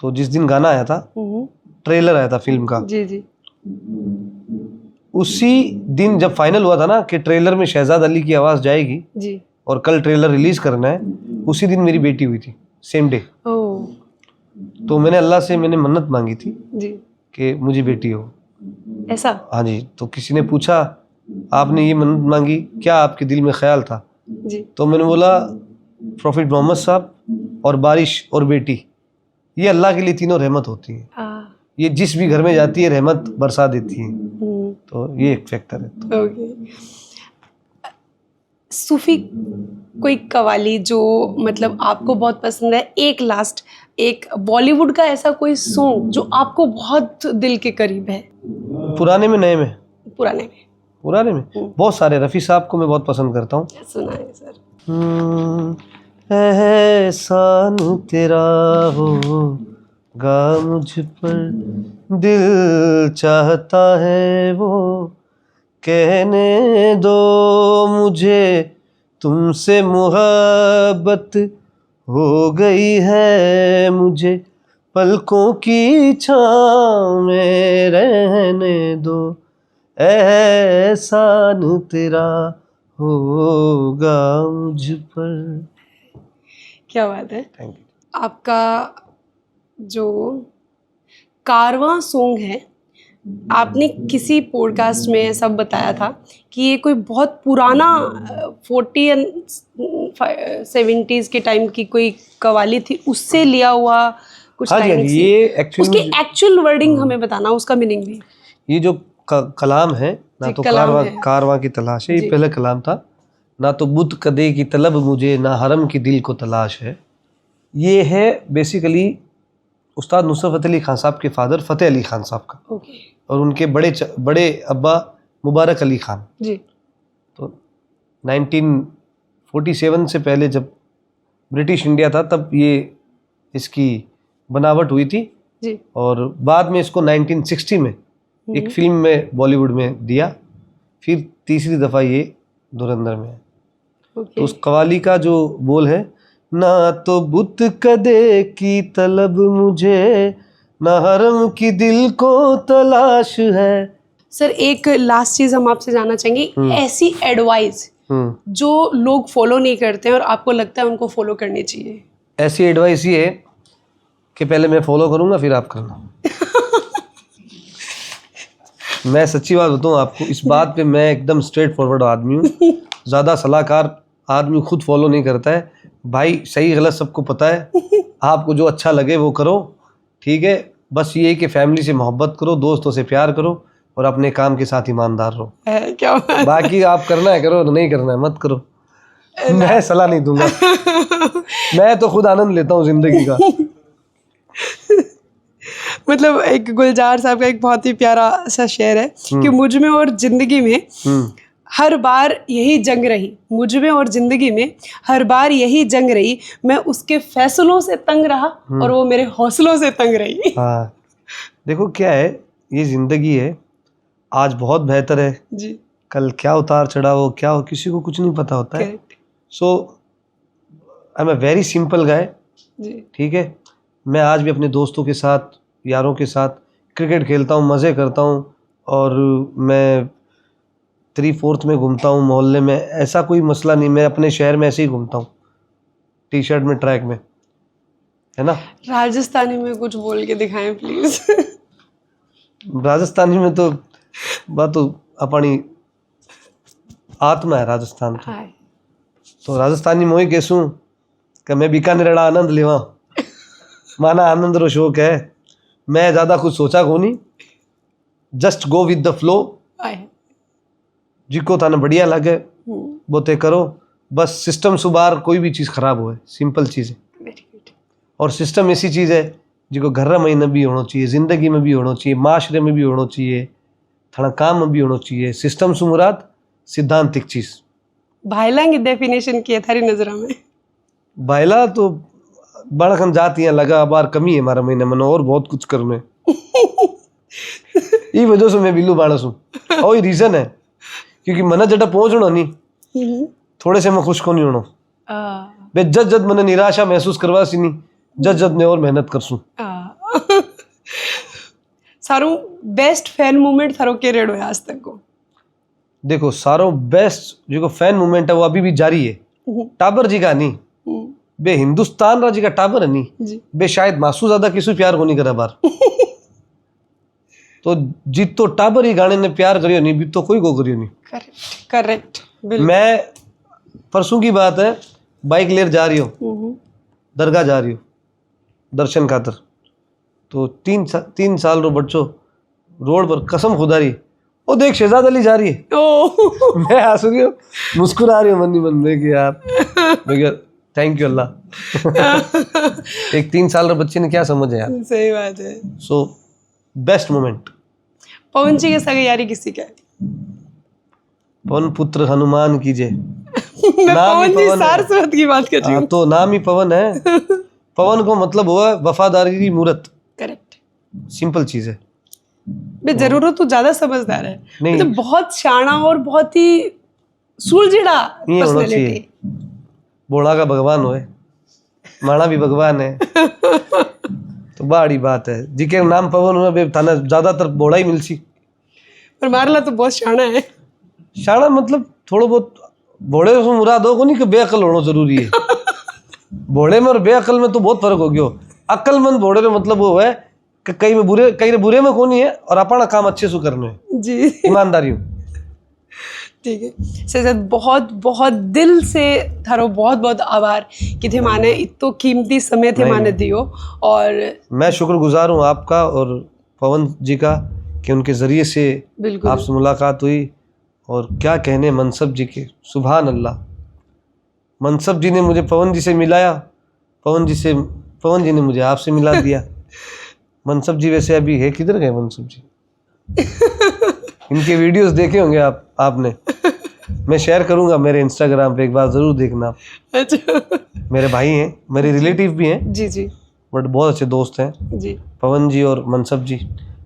तो जिस दिन गाना आया था, ट्रेलर आया था फिल्म का, जी जी उसी दिन जब फाइनल हुआ था ना कि ट्रेलर में शहजाद अली की आवाज़ जाएगी जी और कल ट्रेलर रिलीज करना है, उसी दिन मेरी बेटी हुई थी, सेम डे। ओह तो मैंने अल्लाह से मैंने मन्नत मांगी थी जी कि मुझे बेटी हो। ऐसा? हाँ जी। तो किसी ने पूछा आपने ये मन्नत मांगी, क्या आपके दिल में ख्याल था? जी तो मैंने बोला प्रॉफिट मोहम्मद साहब और बारिश और बेटी, ये अल्लाह के लिए तीनों रहमत होती है। ये जिस भी घर में जाती है रहमत बरसा देती है। तो ये एक फैक्टर है। ओके। सूफी कोई कवाली जो मतलब आपको बहुत पसंद है, एक लास्ट एक बॉलीवुड का ऐसा कोई सॉन्ग जो आपको बहुत दिल के करीब है? पुराने में नए में? पुराने में बहुत सारे। रफ़ी साहब को मैं बहुत पसंद करता हूँ। सुना है सर। एहसान तेरा होगा मुझ पर, दिल चाहता है वो कहने दो मुझे, तुमसे मोहब्बत हो गई है मुझे, पलकों की छाँव में रहने दो, एहसान तेरा होगा मुझ पर। क्या बात है। Thank you. आपका जो कारवां सॉन्ग है, आपने किसी पॉडकास्ट में ऐसा बताया था कि ये कोई बहुत पुराना 40 एंड 70s के टाइम की कोई कवाली थी, उससे लिया हुआ कुछ लाइन थी। ये एक्चुअली उसकी एक्चुअल वर्डिंग हमें बताना, उसका मीनिंग भी। ये जो कलाम है ना, तो कारवां की तलाश है, ये पहला कलाम था। ना तो बुत कदे की तलब मुझे, ना हरम की दिल को तलाश है। ये है बेसिकली उस्ताद नुसरत फ़तेह अली खान साहब के फादर फ़तेह अली खान साहब का, ओके और उनके बड़े अब्बा मुबारक अली खान। जी। तो 1947 से पहले जब ब्रिटिश इंडिया था तब ये इसकी बनावट हुई थी, जी। और बाद में इसको 1960 में एक फिल्म में बॉलीवुड में दिया, फिर तीसरी दफ़ा ये धुरंधर में है। ओके तो उस कवाली का जो बोल है, ना तो बुत कदे की तलब मुझे, ना हरम की दिल को तलाश है। सर एक लास्ट चीज हम आपसे जानना चाहेंगे, ऐसी एडवाइस जो लोग फॉलो नहीं करते हैं और आपको लगता है उनको फॉलो करनी चाहिए। ऐसी एडवाइस ये है कि पहले मैं फॉलो करूंगा फिर आप करना। मैं सच्ची बात बताऊं आपको, इस बात पे मैं एकदम स्ट्रेट फॉरवर्ड आदमी हूँ। ज़्यादा सलाहकार आदमी खुद फॉलो नहीं करता है भाई, सही गलत सबको पता है। आपको जो अच्छा लगे वो करो, ठीक है। बस ये है कि फैमिली से मोहब्बत करो, दोस्तों से प्यार करो, और अपने काम के साथ ईमानदार रहो। क्या बात। बाकी आप करना है करो, नहीं करना है मत करो। मैं सलाह नहीं दूंगा, मैं तो खुद आनंद लेता हूँ जिंदगी का। मतलब एक गुलजार साहब का एक बहुत ही प्यारा सा शेर है कि मुझ में और जिंदगी में हर बार यही जंग रही, मुझ में और जिंदगी में हर बार यही जंग रही, मैं उसके फैसलों से तंग रहा और वो मेरे हौसलों से तंग रही। हाँ, देखो क्या है, ये जिंदगी है, आज बहुत बेहतर है जी, कल क्या उतार चढ़ाव हो, क्या हो, किसी को कुछ नहीं पता होता है। So I am a very simple guy, ठीक है। मैं आज भी अपने दोस्तों के साथ, यारों के साथ क्रिकेट खेलता हूँ, मज़े करता हूँ, और मैं 3/4 में घूमता हूँ मोहल्ले में, ऐसा कोई मसला नहीं। मैं अपने शहर में ऐसे ही घूमता हूँ, टी शर्ट में, ट्रैक में, है ना। राजस्थानी में कुछ बोल के दिखाएं प्लीज। राजस्थानी में तो बात तो अपनी आत्मा है राजस्थान की। तो राजस्थानी में वही कहूँ कि मैं बीकानेर आनंद लेवा, माना आनंद रो शौक है। मैं ज़्यादा कुछ सोचा को नहीं, just go with the flow. जिको थाने बढ़िया लगे वो ते करो, बस सिस्टम सुबार कोई भी चीज़ खराब हो, सिंपल चीज़ है। और सिस्टम ऐसी चीज़ है जिको घर में भी होना चाहिए, ज़िंदगी में भी होना चाहिए, माशरे में भी होना चाहिए, थोड़ा काम में भी होना चाहिए। सिस्टम से मुराद सिद्धांतिक चीज़। भाईला की डेफिनेशन की है थारी नजरों में? भाईला तो बड़खन जाती लगा बार कमी है हमारा महीने में, और बहुत कुछ करने ये वजह से मैं बिल्लू बाणस हूँ, और रीजन है क्योंकि मना जटा पहुंचना नहीं, थोड़े से मैं खुश को नहीं होना। बे जद जद मैंने निराशा महसूस करवा सी नहीं, जद जद ने और मेहनत कर सूं। सारो बेस्ट फैन मोमेंट थारो के रेडो है आज तक को? देखो सारो बेस्ट जो फैन मोमेंट है वो अभी भी जारी है। टाबर जी का नहीं, बे हिंदुस्तान राजी का टाबर है नहीं, बे शायद मासू ज्यादा किसी प्यार को नहीं करा बार। तो जित तो टाबर ही गाने ने प्यार करियो नहीं, भी तो कोई को करियो नहीं। करेक्ट। मैं परसों की बात है, बाइक लेकर जा रही हूँ, दरगाह जा रही हूँ दर्शन खातर। तो 3 साल रो बच्चों रोड पर कसम खुदा रही, ओ देख शहजाद अली जा रही है। मैं हंस रही हूँ, मुस्कुरा रही हूँ मन ही मन में कि यार थैंक यू अल्लाह। एक 3 साल रो बच्चे ने क्या समझ है यार। सही बात है। So best moment. पवन जी के साथ यारी किसी का है? पवन पुत्र हनुमान की जय। मैं पवन जी सारस्वत की बात कर रही हूँ। तो नाम ही पवन है। पवन को मतलब हुआ वफादारी की मूरत। करेक्ट। सिंपल चीज है। बे जरूरत तो ज्यादा समझदार है, नहीं तो बहुत शाना और बहुत ही सुलझड़ा पर्सनालिटी। बोला का भगवान होए, माना भी भगवान है। तो बड़ी बात है जी के नाम पवन हुआ, बे थाना ज्यादातर बोला ही मिलसी। पर मारला तो बहुत शाना है। शाना मतलब थोड़ा बहुत भोड़े से मुराद हो को नहीं कि बेअकल होना जरूरी है। भोड़े में और बेअकल में तो बहुत फर्क हो गया। अक्लमंद भोड़े में मतलब वो है कि कई में बुरे में कौन है और अपना काम अच्छे से करने है जी, ईमानदारी। ठीक है सर, बहुत बहुत दिल से थारो बहुत बहुत आभार कि थे माने इतो कीमती समय थे माने दियो। और मैं शुक्रगुजार हूँ आपका और पवन जी का कि उनके जरिए से आपसे मुलाकात हुई। और क्या कहने मनसब जी के, सुभान अल्लाह। मनसब जी ने मुझे पवन जी से मिलाया, पवन जी ने मुझे आपसे मिला दिया। मनसब जी वैसे अभी है किधर गए मनसब जी? इनके वीडियोस देखे होंगे आपने। मैं शेयर करूंगा मेरे इंस्टाग्राम पे, एक बार जरूर देखना आप। अच्छा मेरे भाई हैं, मेरे रिलेटिव भी हैं, जी जी बट बहुत अच्छे दोस्त हैं जी। पवन जी और मनसब जी।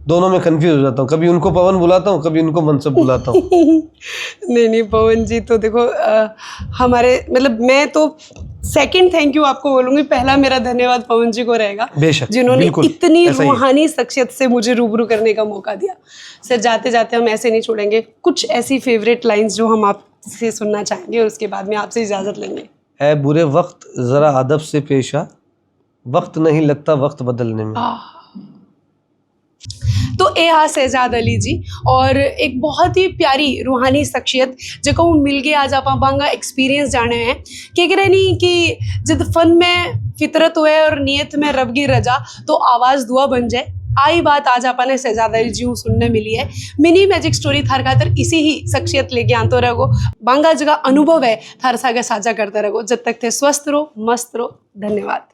दोनों में कंफ्यूज हो जाता हूँ, कभी उनको पवन बुलाता हूँ, कभी उनको मनसब बुलाता हूँ। नहीं नहीं पवन जी तो देखो हमारे मतलब मैं तो सेकंड थैंक यू आपको बोलूंगी, पहला मेरा धन्यवाद पवन जी को रहेगा बेशक, जिन्होंने बिल्कुल, इतनी ऐसा ही है। रूहानी शख्सियत से मुझे रूबरू करने का मौका दिया। सर जाते जाते हम ऐसे नहीं छोड़ेंगे, कुछ ऐसी फेवरेट लाइंस जो हम आपसे सुनना चाहेंगे और उसके बाद में आपसे इजाजत लेंगे। ऐ बुरे वक्त जरा अदब से पेश आ, वक्त नहीं लगता वक्त बदलने में। तो ए हा शहजाद अली जी और एक बहुत ही प्यारी रूहानी शख्सियत जो मिल गए आज आप बांगा एक्सपीरियंस जाने हैं कि नहीं कि जिद फन में फितरत हुए और नियत में रब की रजा तो आवाज़ दुआ बन जाए। आई बात आज आपने शहजाद अली जी सुनने मिली है। मिनी मैजिक स्टोरी थार खातर इसी ही शख्सियत लेके आते रहो, बांगा जगह अनुभव है थार सागे साझा करते रहो। जब तक थे स्वस्थ रहो, मस्त रहो, धन्यवाद।